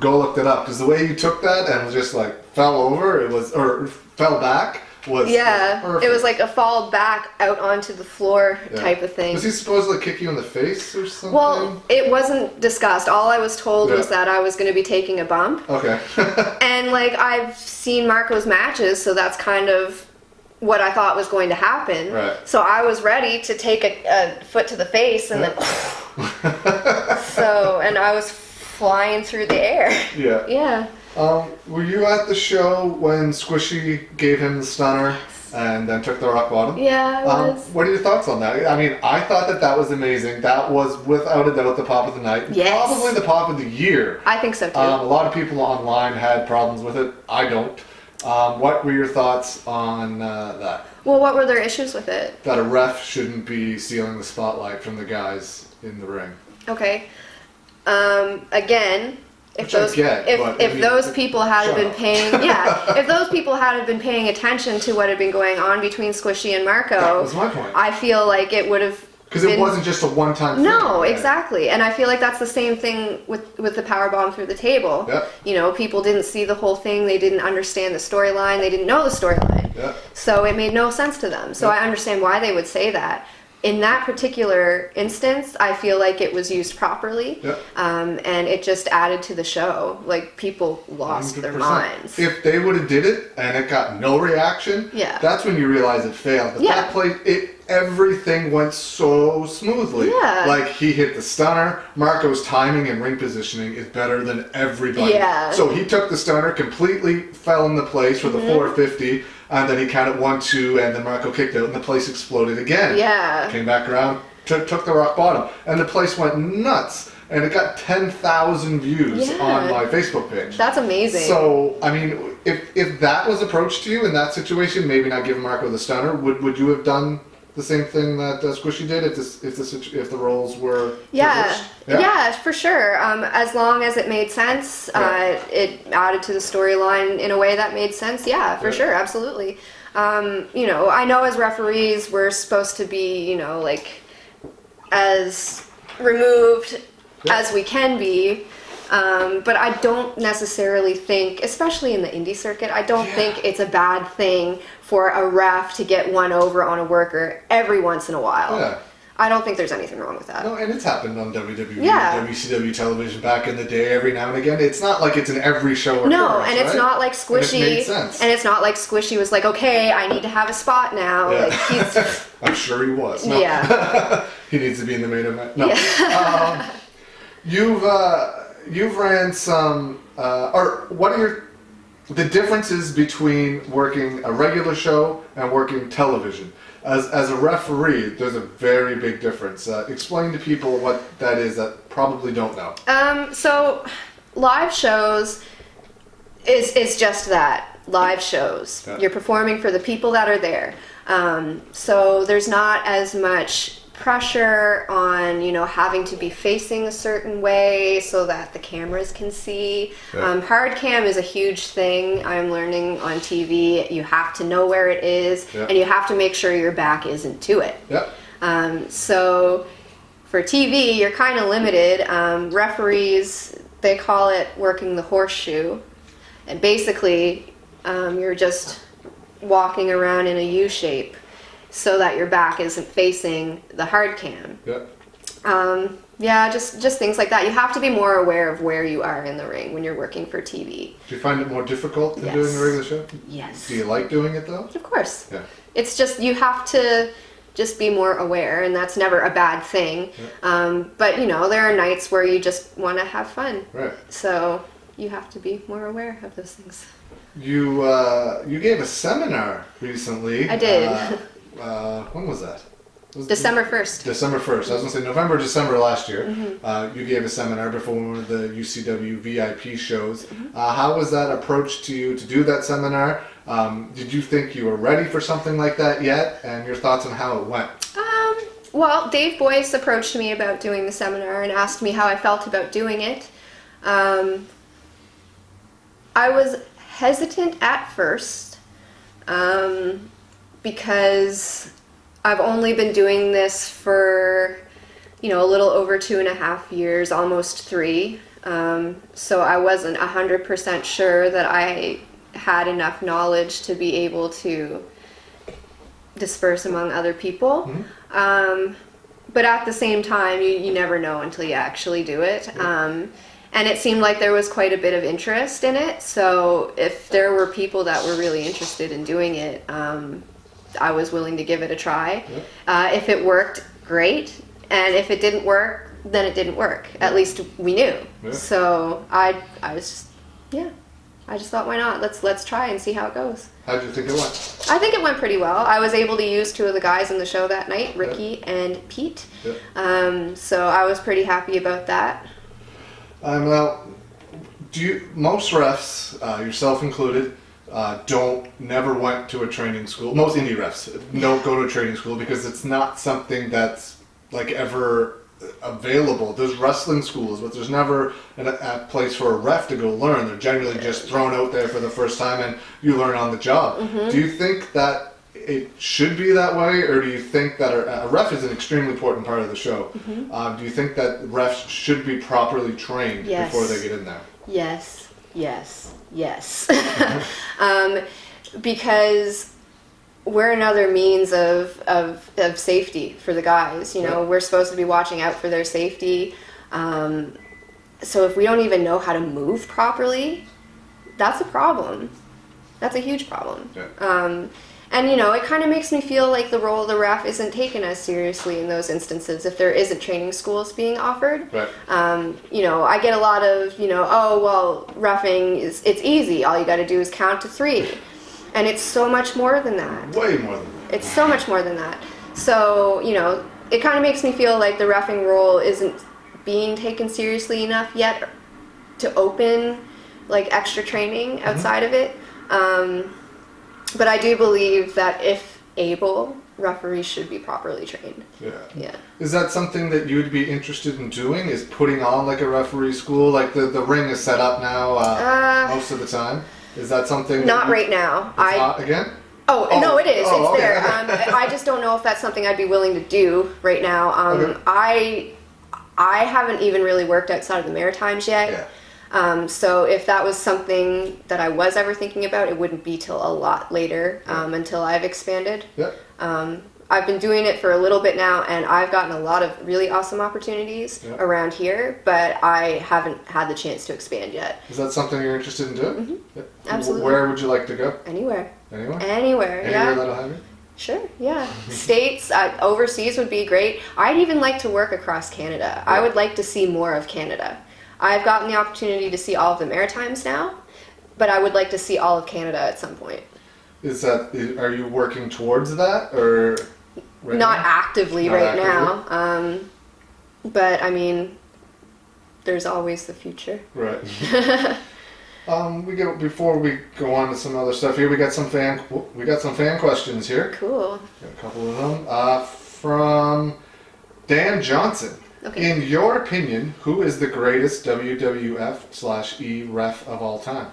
Go look it up, because the way you took that and just like fell over, or fell back, was perfect. It was like a fall back out onto the floor type of thing. Was he supposed to kick you in the face or something? Well, it wasn't discussed. All I was told was that I was going to be taking a bump. Okay. And like, I've seen Marco's matches, so that's kind of what I thought was going to happen. Right. So I was ready to take a foot to the face, and then and I was flying through the air. Yeah. Yeah. Were you at the show when Squishy gave him the stunner? and then took the rock bottom. Yeah, it was. What are your thoughts on that? I mean, I thought that was amazing. That was without a doubt the pop of the night. Yes. Probably the pop of the year. I think so too. A lot of people online had problems with it. I don't. What were your thoughts on that? Well, what were their issues with it? That a ref shouldn't be stealing the spotlight from the guys in the ring. Okay. Again, if those people had been paying if those people had been paying attention to what had been going on between Squishy and Marco, that was my point. I feel like it would have because it wasn't just a one-time thing. No, exactly. And I feel like that's the same thing with the powerbomb through the table. Yep. You know, people didn't see the whole thing. They didn't understand the storyline. They didn't know the storyline. Yep. So it made no sense to them. So I understand why they would say that. In that particular instance, I feel like it was used properly, and it just added to the show. Like, people lost 100%. Their minds. If they would have did it and it got no reaction, that's when you realize it failed. But that play, everything went so smoothly. Yeah. Like, he hit the stunner. Marco's timing and ring positioning is better than everybody. Yeah. So he took the stunner, completely fell into place for the 450. And then he counted 1-2, and then Marco kicked out, and the place exploded again. Yeah. Came back around, took the rock bottom, and the place went nuts. And it got 10,000 views on my Facebook page. That's amazing. So, I mean, if that was approached to you in that situation, maybe not giving Marco the stunner, would you have done the same thing that Squishy did if the roles were reversed? Yeah, for sure. As long as it made sense, it added to the storyline in a way that made sense. Yeah, for sure, absolutely. You know, I know as referees we're supposed to be, you know, like as removed as we can be. But I don't necessarily think, especially in the indie circuit, I don't think it's a bad thing for a ref to get one over on a worker every once in a while. Yeah. I don't think there's anything wrong with that. No, and it's happened on WWE, WCW television back in the day every now and again. It's not like it's in every show. No, and it's not like Squishy. And it made sense. And it's not like Squishy was like, okay, I need to have a spot now. Yeah. Like, he's... I'm sure he was. No. Yeah. He needs to be in the main event. No. Yeah. You've ran some, or what are the differences between working a regular show and working television? As a referee, there's a very big difference. Explain to people what that is that probably don't know. So live shows is just that, live shows. Yeah. You're performing for the people that are there. So there's not as much pressure on, you know, having to be facing a certain way so that the cameras can see. Yeah. Hard cam is a huge thing I'm learning on TV. You have to know where it is, and you have to make sure your back isn't to it. Yeah. So for TV, you're kind of limited. Referees, they call it working the horseshoe. And basically, you're just walking around in a U shape so that your back isn't facing the hard cam. Yeah. Just things like that. You have to be more aware of where you are in the ring when you're working for TV. Do you find it more difficult than doing a regular show? Yes. Do you like doing it though? Of course. Yeah. It's just, you have to just be more aware, and that's never a bad thing. Yeah. But you know, there are nights where you just want to have fun. Right. So you have to be more aware of those things. You gave a seminar recently. I did. When was that? December 1st. December 1st. I was going to say November, December last year. Mm-hmm. You gave a seminar before one of the UCW VIP shows. Mm-hmm. How was that approach to you to do that seminar? Did you think you were ready for something like that yet? And your thoughts on how it went? Well, Dave Boyce approached me about doing the seminar and asked me how I felt about doing it. I was hesitant at first because I've only been doing this for, you know, a little over 2.5 years, almost 3. So I wasn't 100% sure that I had enough knowledge to be able to disperse among other people. Mm-hmm. But at the same time, you never know until you actually do it. Mm-hmm. And it seemed like there was quite a bit of interest in it. So if there were people that were really interested in doing it, I was willing to give it a try. Yeah. If it worked, great. And if it didn't work, then it didn't work. Yeah. At least we knew. Yeah. So I was just, yeah. I just thought, why not? Let's try and see how it goes. How did you think it went? I think it went pretty well. I was able to use 2 of the guys in the show that night, Ricky and Pete. So I was pretty happy about that. Well, most refs, yourself included, never went to a training school. Most indie refs don't go to a training school because it's not something that's like ever available. There's wrestling schools, but there's never a place for a ref to go learn. They're generally just thrown out there for the first time and you learn on the job. Do you think that it should be that way, or do you think that a ref is an extremely important part of the show? Do you think that refs should be properly trained before they get in there? Yes. Because we're another means of safety for the guys. You know, we're supposed to be watching out for their safety. So if we don't even know how to move properly, that's a problem. That's a huge problem. And, you know, it kind of makes me feel like the role of the ref isn't taken as seriously in those instances if there isn't training schools being offered. You know, I get a lot of, you know, oh, well, reffing, it's easy. All you got to do is count to 3. And it's so much more than that. Way more than that. It's so much more than that. So, you know, it kind of makes me feel like the reffing role isn't being taken seriously enough yet to open, like, extra training outside of it. But I do believe that if able, referees should be properly trained. Is that something that you would be interested in doing? Is putting on like a referee school? Like the ring is set up now most of the time. Is that something? Not right now. Again? Oh, no, it is. It's there. I just don't know if that's something I'd be willing to do right now. I haven't even really worked outside of the Maritimes yet. So if that was something that I was ever thinking about, it wouldn't be till a lot later until I've expanded. I've been doing it for a little bit now, and I've gotten a lot of really awesome opportunities around here, but I haven't had the chance to expand yet. Is that something you're interested in doing? Absolutely. Where would you like to go? Anywhere. Anywhere? Anywhere, Anywhere that'll have you? Sure, yeah. States, overseas would be great. I'd even like to work across Canada. I would like to see more of Canada. I've gotten the opportunity to see all of the Maritimes now, but I would like to see all of Canada at some point. Are you working towards that, or not actively right now? But I mean, there's always the future. Right. Before we go on to some other stuff here, we got some fan questions here. Cool. Got a couple of them from Dan Johnson. Okay. In your opinion, who is the greatest WWF/E ref of all time?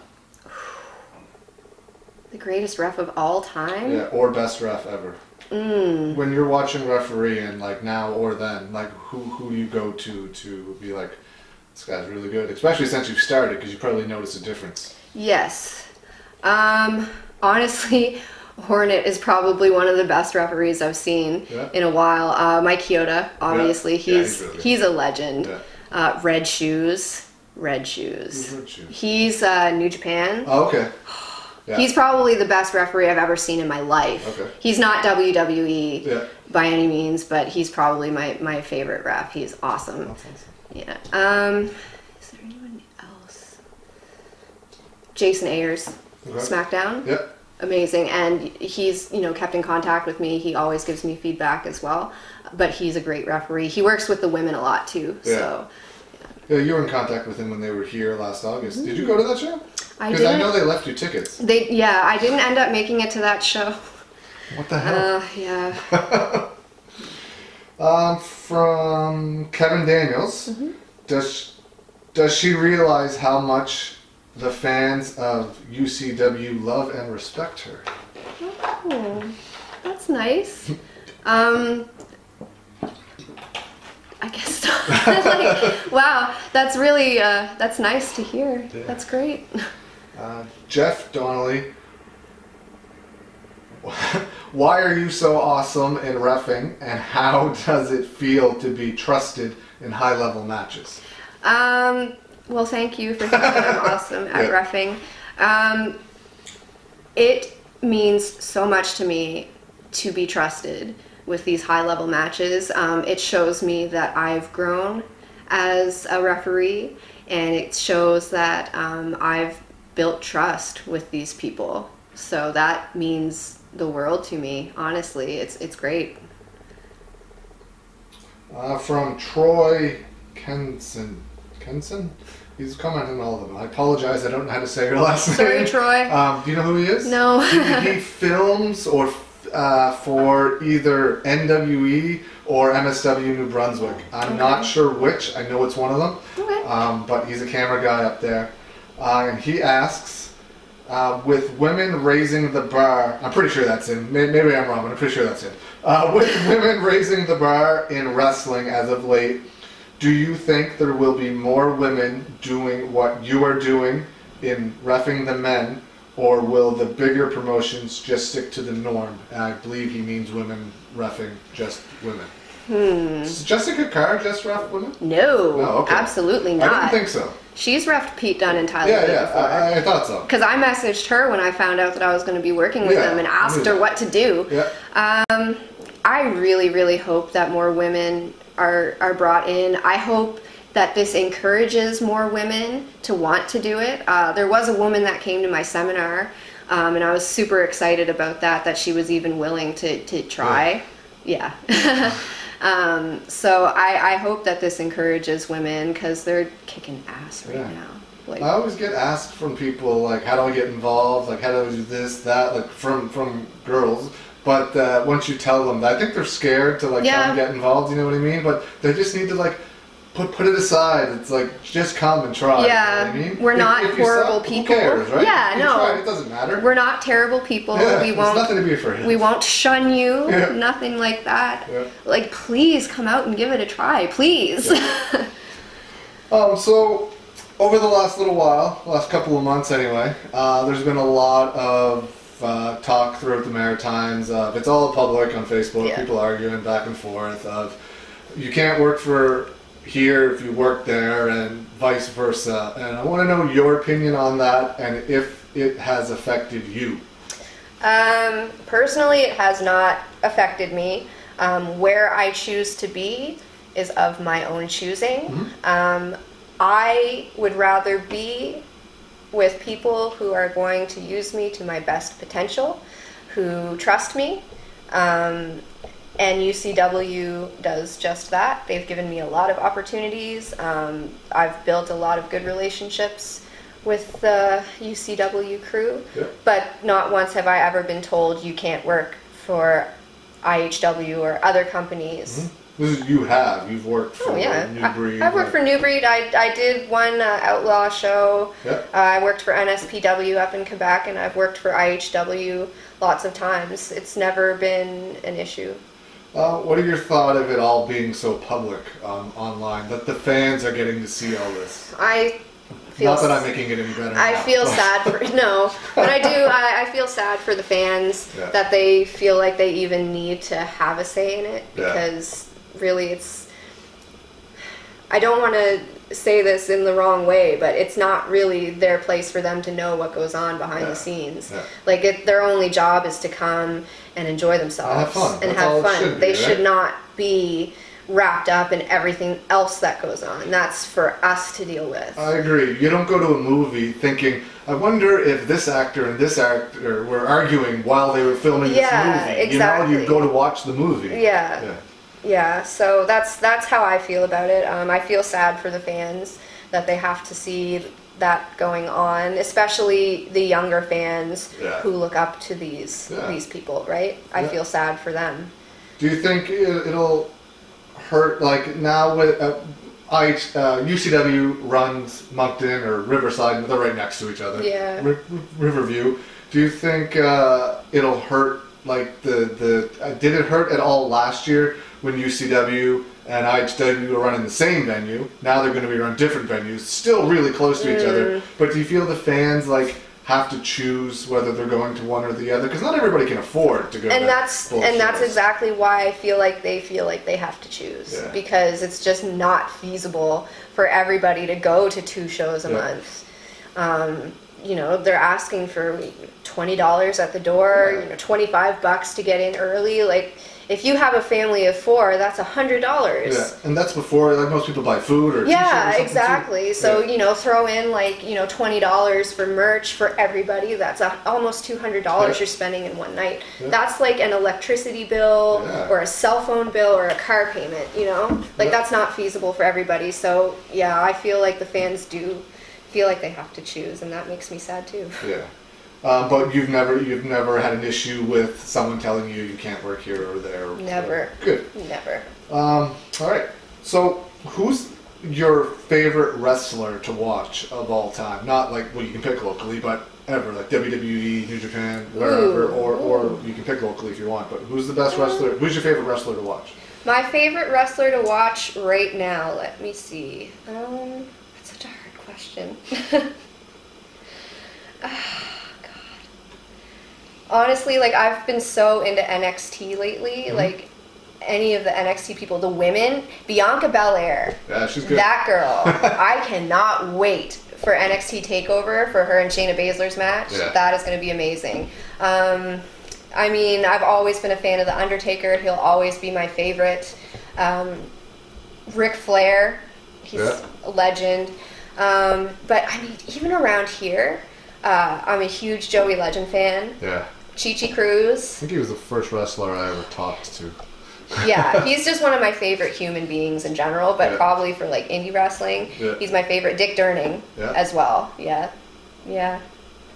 The greatest ref of all time? Yeah, or best ref ever. When you're watching refereeing, like now or then, like who do you go to be like, this guy's really good? Especially since you've started, because you probably notice a difference. Yes. Honestly, Hornet is probably one of the best referees I've seen in a while. Mike Chioda, obviously, he's a legend. Red Shoes. Who's Red Shoes? He's New Japan. Oh, okay. He's probably the best referee I've ever seen in my life. Okay. He's not WWE by any means, but he's probably my favorite ref. He's awesome. That's awesome. Yeah. Is there anyone else? Jason Ayers, SmackDown. Yep. Amazing, and he's kept in contact with me. He always gives me feedback as well. But he's a great referee. He works with the women a lot too. Yeah. So. Yeah, you were in contact with him when they were here last August. Did you go to that show? Because I know they left you tickets. I didn't end up making it to that show. What the hell? Yeah. From Kevin Daniels, does she realize how much the fans of UCW love and respect her? Oh, that's nice. I guess not. Wow, that's really, that's nice to hear. Yeah. That's great. Jeff Donnelly, why are you so awesome in reffing, and how does it feel to be trusted in high-level matches? Well, thank you for thinking I'm awesome at reffing. It means so much to me to be trusted with these high-level matches. It shows me that I've grown as a referee, and it shows that I've built trust with these people. So that means the world to me. Honestly, it's great. From Troy Kenson. He's commenting on all of them. I apologize, I don't know how to say your last name. Sorry, Troy. Do you know who he is? No. He films or for either NWE or MSW New Brunswick. I'm not sure which. I know it's one of them. Okay. But he's a camera guy up there. And he asks, with women raising the bar, I'm pretty sure that's him. Maybe I'm wrong, but I'm pretty sure that's him. With women raising the bar in wrestling as of late, do you think there will be more women doing what you are doing in reffing the men, or will the bigger promotions just stick to the norm? And I believe he means women reffing just women. Does Jessica Carr just ref women? No, okay. Absolutely not. I didn't think so. She's reffed Pete Dunne and Tyler before. I thought so. Because I messaged her when I found out that I was going to be working with them and asked her what to do. Yeah. I really, really hope that more women are brought in. I hope that this encourages more women to want to do it. There was a woman that came to my seminar, and I was super excited about that she was even willing to try. Yeah. So I hope that this encourages women, because they're kicking ass right now. Like, I always get asked from people, like, how do I get involved? Like, how do I do this, that? Like, from girls. But once you tell them, I think they're scared to, like, come and get involved, you know what I mean? But they just need to, like, put it aside. It's like, just come and try. Yeah, you know what I mean? We're not horrible people. Who cares, right? Yeah, you no. Try, it doesn't matter. We're not terrible people. Yeah, we won't. There's nothing to be afraid of. We won't shun you. Yeah. Nothing like that. Yeah. Like, please come out and give it a try, please. Yeah. So over the last little while, last couple of months anyway, there's been a lot of talk throughout the Maritimes. It's all public on Facebook. Yeah. People arguing back and forth of you can't work for here if you work there, and vice versa. And I want to know your opinion on that, and if it has affected you. Personally, it has not affected me. Where I choose to be is of my own choosing. I would rather be with people who are going to use me to my best potential, who trust me. And UCW does just that. They've given me a lot of opportunities. I've built a lot of good relationships with the UCW crew, but not once have I ever been told you can't work for IHW or other companies. You've worked for New Breed. I've worked for New Breed. I did one Outlaw show. I worked for NSPW up in Quebec, and I've worked for IHW lots of times. It's never been an issue. What are your thoughts of it all being so public online, that the fans are getting to see all this? Not that I'm making it any better. I feel sad for but I do. I feel sad for the fans that they feel like they even need to have a say in it, because really, I don't want to say this in the wrong way, but it's not really their place for them to know what goes on behind the scenes. Like, their only job is to come and enjoy themselves and have fun. They should not be wrapped up in everything else that goes on. That's for us to deal with. I agree. You don't go to a movie thinking, I wonder if this actor and this actor were arguing while they were filming this movie. Exactly. You go to watch the movie. Yeah, so that's how I feel about it. I feel sad for the fans that they have to see that going on, especially the younger fans who look up to these people, right? I feel sad for them. Do you think it'll hurt, like now with UCW runs Moncton or Riverside, and they're right next to each other. Riverview. Do you think it'll hurt, like did it hurt at all last year when UCW and IHW were running the same venue? Now they're going to be running different venues, still really close to each other. But do you feel the fans have to choose whether they're going to one or the other? Because not everybody can afford to go. And that's exactly why I feel like they have to choose, because it's just not feasible for everybody to go to 2 shows a month. They're asking for $20 at the door, $25 to get in early. Like, if you have a family of 4, that's $100. Yeah, and that's before like most people buy food or yeah, t-shirt or something exactly. Too. So yeah. throw in like $20 for merch for everybody. That's almost $200 you're spending in one night. Yeah. That's like an electricity bill or a cell phone bill or a car payment. Like that's not feasible for everybody. So yeah, I feel like the fans do feel like they have to choose, and that makes me sad too. Yeah. But you've never had an issue with someone telling you can't work here or there? Never. Good. Never. All right. So who's your favorite wrestler to watch of all time? Not like, well, you can pick locally, but ever, like WWE, New Japan, wherever, or you can pick locally if you want. But who's the best wrestler? Who's your favorite wrestler to watch? My favorite wrestler to watch right now. Let me see. That's such a hard question. Honestly, like I've been so into NXT lately, like any of the NXT people, the women, Bianca Belair. Yeah, she's good. That girl. I cannot wait for NXT TakeOver for her and Shayna Baszler's match. Yeah. That is going to be amazing. I mean, I've always been a fan of The Undertaker. He'll always be my favorite. Ric Flair, he's a legend. But I mean, even around here, I'm a huge Joey Legend fan. Yeah. Chi Cruz. I think he was the first wrestler I ever talked to. Yeah, he's just one of my favorite human beings in general, but probably for like indie wrestling, he's my favorite. Dick Durning as well. Yeah.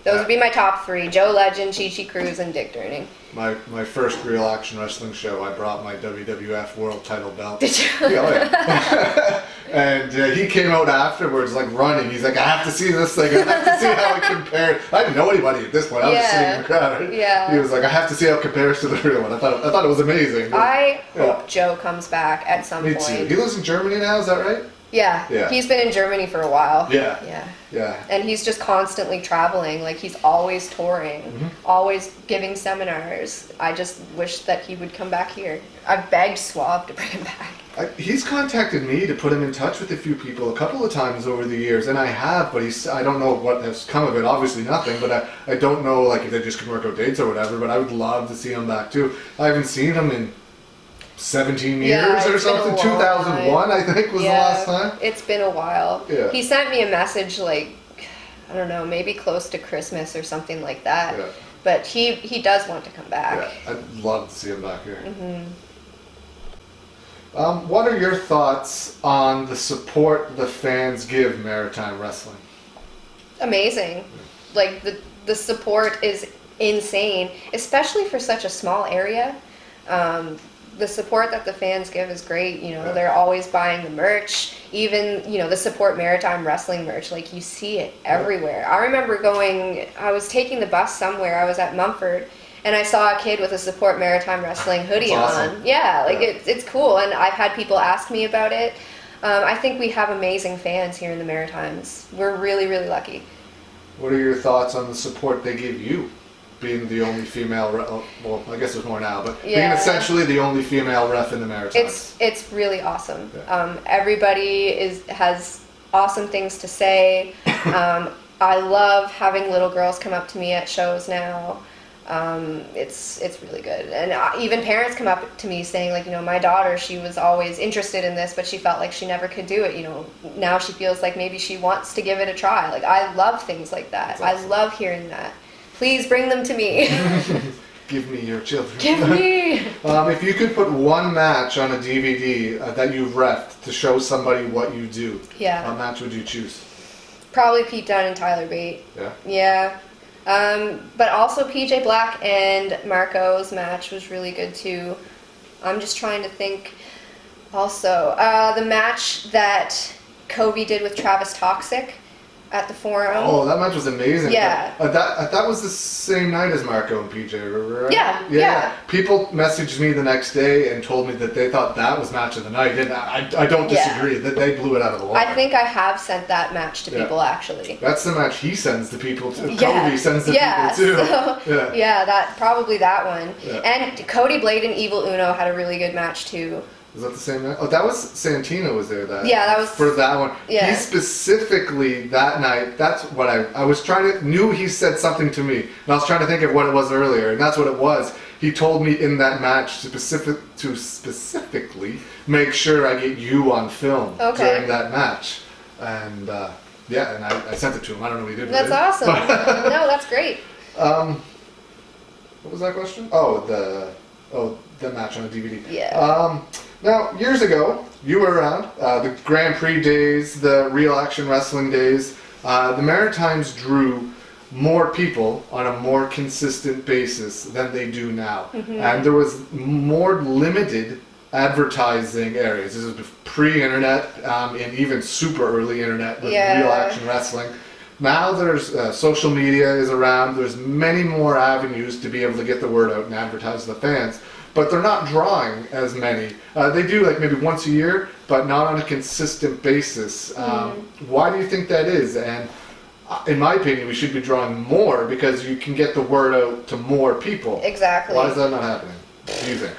Those would be my top 3: Joe Legend, Chi Cruz, and Dick Durning. My first real action wrestling show, I brought my WWF World Title belt. Did you? Yeah. And he came out afterwards, like running. He's like, I have to see this thing. I have to see how it compared. I didn't know anybody at this point. I was just sitting in the crowd. Right? Yeah. He was like, I have to see how it compares to the real one. I thought it was amazing. I hope Joe comes back at some point. Me too. He lives in Germany now. Is that right? Yeah. He's been in Germany for a while. Yeah. And he's just constantly traveling. Like, he's always touring, always giving seminars. I just wish that he would come back here. I've begged Suave to bring him back. He's contacted me to put him in touch with a few people a couple of times over the years, and I have, but I don't know what has come of it. Obviously nothing, but I don't know like if they just can work out dates or whatever, but I would love to see him back too. I haven't seen him in 17 years or something. 2001 I think was the last time. It's been a while. Yeah. He sent me a message like, I don't know, maybe close to Christmas or something like that. Yeah. But he does want to come back. Yeah, I'd love to see him back here. What are your thoughts on the support the fans give Maritime Wrestling? Amazing. Like the support is insane, especially for such a small area. The support that the fans give is great. They're always buying the merch. Even, the Support Maritime Wrestling merch, like you see it everywhere. I remember I was taking the bus somewhere. I was at Mumford, and I saw a kid with a Support Maritime Wrestling hoodie on. Yeah, it's cool, and I've had people ask me about it. I think we have amazing fans here in the Maritimes. We're really, really lucky. What are your thoughts on the support they give you? Being the only female, well, I guess there's more now, but being essentially the only female ref in the Maritimes. It's really awesome. Everybody has awesome things to say. I love having little girls come up to me at shows now. It's really good, and even parents come up to me saying like, my daughter, she was always interested in this, but she felt like she never could do it. Now she feels like maybe she wants to give it a try. Like, I love things like that. Awesome. I love hearing that. Please bring them to me. Give me your children. Give me! If you could put one match on a DVD that you've refed to show somebody what you do, what match would you choose? Probably Pete Dunne and Tyler Bate. Yeah. But also PJ Black and Marco's match was really good too. I'm just trying to think. Also, the match that Kobe did with Travis Toxic at the Forum. Oh, that match was amazing. Yeah. That was the same night as Marco and PJ, right? Yeah. People messaged me the next day and told me that they thought that was match of the night, and I don't disagree. That they blew it out of the water. I think I have sent that match to people, actually. That's the match he sends to people too. Kobe sends to people too. So, probably that one. Yeah. And Cody Blade and Evil Uno had a really good match too. Was that the same night? Oh, that was Santino was there that. Yeah, that was for that one. Yeah. He specifically that night. That's what I was trying to knew he said something to me, and I was trying to think of what it was earlier, and that's what it was. he told me in that match to specifically make sure I get you on film during that match. And yeah, and I sent it to him. I don't know what he did with it. That's awesome. No, that's great. What was that question? Oh, the match on the DVD. Yeah. Now, years ago, you were around. The Grand Prix days, the real action wrestling days. The Maritimes drew more people on a more consistent basis than they do now. And there was more limited advertising areas. This is pre-internet and even super early internet with real action wrestling. Now there's social media is around. There's many more avenues to be able to get the word out and advertise to the fans. But they're not drawing as many. They do like maybe once a year, but not on a consistent basis. Why do you think that is? And in my opinion, we should be drawing more because you can get the word out to more people. Exactly. Why is that not happening? What do you think?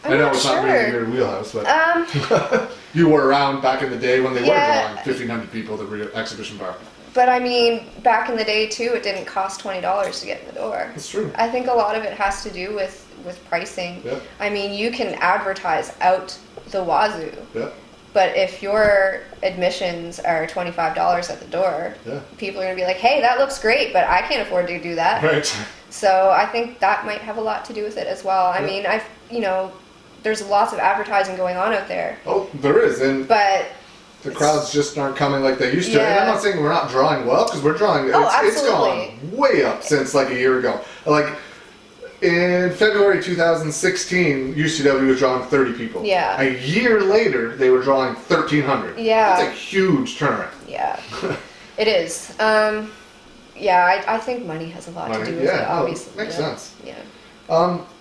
I know it's not really in your wheelhouse, but you were around back in the day when they were drawing 1,500 people at the exhibition bar. But I mean, back in the day too, it didn't cost $20 to get in the door. That's true. I think a lot of it has to do with pricing. Yeah. I mean, you can advertise out the wazoo. Yeah. But if your admissions are $25 at the door, people are going to be like, hey, that looks great, but I can't afford to do that. Right. So I think that might have a lot to do with it as well. I mean, there's lots of advertising going on out there. Oh, there is. But the crowds just aren't coming like they used to. And I'm not saying we're not drawing well, because we're drawing. It's gone way up since like a year ago. Like in February 2016, UCW was drawing 30 people. Yeah. A year later, they were drawing 1,300. Yeah. That's a huge turnaround. Yeah. It is. I think money has a lot to do with it, obviously. Makes sense. Yeah.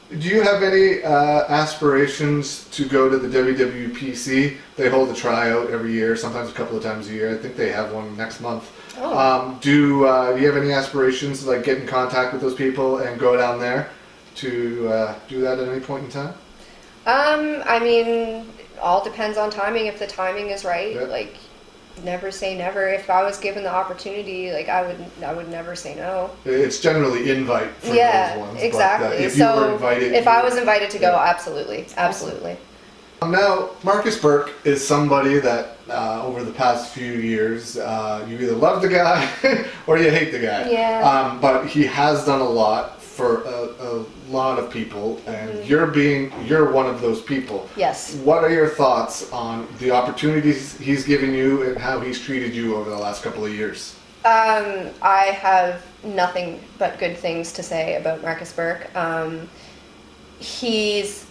Do you have any aspirations to go to the WWPC? They hold a tryout every year, sometimes a couple of times a year. I think they have one next month. Oh. Do you have any aspirations to like get in contact with those people and go down there to do that at any point in time? I mean, all depends on timing. If the timing is right, like, never say never. If I was given the opportunity, like, I would never say no. It's generally invite for those ones. Exactly. But, if you were invited, if I was invited to go, absolutely. Now, Marcus Burke is somebody that over the past few years, you either love the guy or you hate the guy. Yeah. But he has done a lot for a lot of people, and you're one of those people. Yes. What are your thoughts on the opportunities he's given you and how he's treated you over the last couple of years? I have nothing but good things to say about Marcus Burke. He's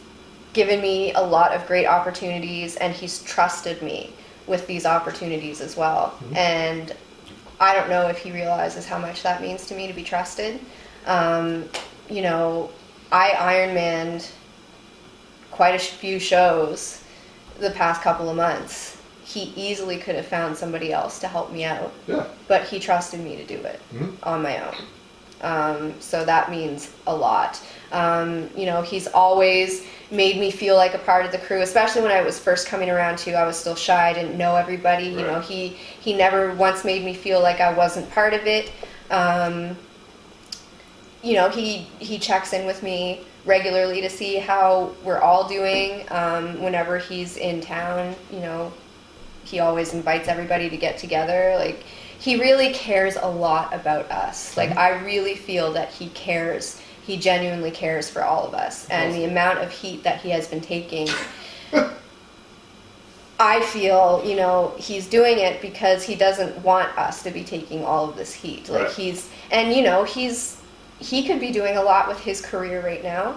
given me a lot of great opportunities, and he's trusted me with these opportunities as well. And I don't know if he realizes how much that means to me to be trusted. I Ironmanned quite a few shows the past couple of months. He easily could have found somebody else to help me out. Yeah. But he trusted me to do it on my own. So that means a lot. He's always made me feel like a part of the crew, especially when I was first coming around too. I was still shy, I didn't know everybody. Right. He never once made me feel like I wasn't part of it. He checks in with me regularly to see how we're all doing. Whenever he's in town, he always invites everybody to get together. Like, he really cares a lot about us. Like, I really feel that he cares. He genuinely cares for all of us. And the amount of heat that he has been taking, I feel, he's doing it because he doesn't want us to be taking all of this heat. Like, he could be doing a lot with his career right now,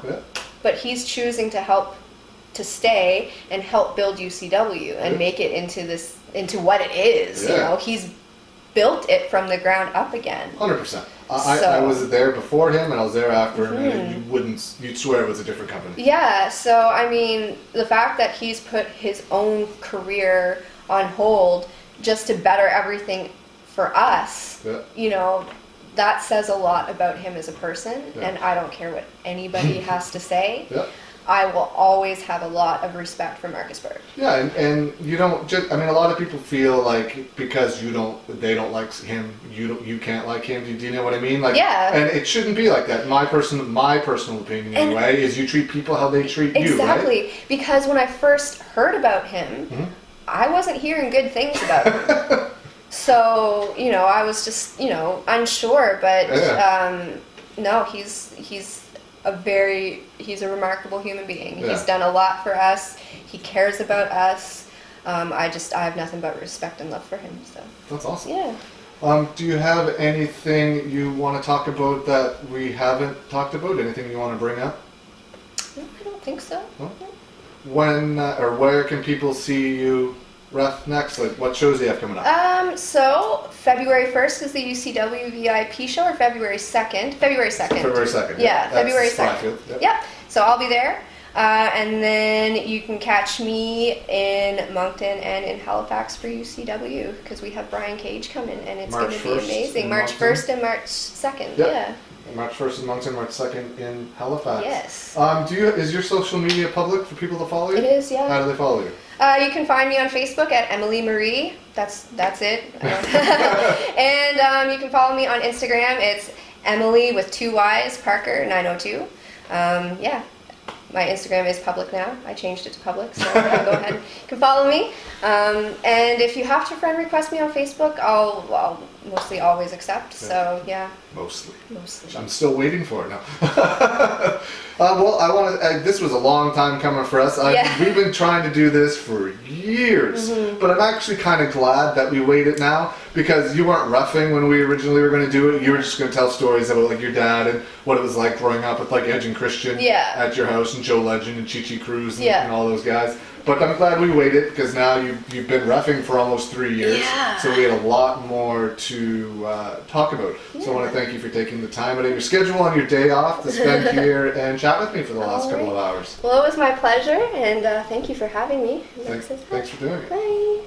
but he's choosing to stay and help build UCW and make it into what it is. He's built it from the ground up again. 100%. I was there before him, and I was there after him, and you'd swear it was a different company. Yeah, so I mean, the fact that he's put his own career on hold just to better everything for us, that says a lot about him as a person, and I don't care what anybody has to say. I will always have a lot of respect for Marcus Bird. Yeah, and you don't just, I mean, a lot of people feel like because they don't like him, you can't like him. Do you know what I mean? Like, yeah. And it shouldn't be like that. My personal opinion anyway is you treat people how they treat you, right? Exactly. Because when I first heard about him, I wasn't hearing good things about him. So, you know, I was just, you know, unsure, but no, he's a remarkable human being. Yeah. He's done a lot for us. He cares about us. I have nothing but respect and love for him. So that's awesome. Yeah. Do you have anything you want to talk about that we haven't talked about? Anything you want to bring up? No, I don't think so. No? When or where can people see you ref next? Like, what shows do you have coming up? So February 1st is the UCW VIP show, or February 2nd? February 2nd. February 2nd. Yeah, February 2nd. Yep. Yep. So I'll be there. And then you can catch me in Moncton and in Halifax for UCW, because we have Brian Cage coming, and it's going to be amazing. March 1st and March 2nd. Yep. Yeah. March 1st in Moncton, March 2nd in Halifax. Yes. Is your social media public for people to follow you? It is, yeah. How do they follow you? You can find me on Facebook at Emily Marie. That's it. And you can follow me on Instagram. It's Emily with 2 Y's, Parker 902. Yeah. My Instagram is public now. I changed it to public, so go ahead. You can follow me. And if you have to friend request me on Facebook, I'll mostly always accept. So yeah. Mostly. Mostly. I'm still waiting for it now. Well, this was a long time coming for us. We've been trying to do this for years, but I'm actually kind of glad that we waited now, because you weren't roughing when we originally were going to do it. You were just going to tell stories about like your dad and what it was like growing up with like Edge and Christian at your house, and Joe Legend and Chi Cruz and all those guys. But I'm glad we waited, because now you've been reffing for almost 3 years, so we had a lot more to talk about. So I want to thank you for taking the time out of your schedule on your day off to spend here and chat with me for the last couple of hours. Well, it was my pleasure, and thank you for having me. Thanks for doing it. Bye.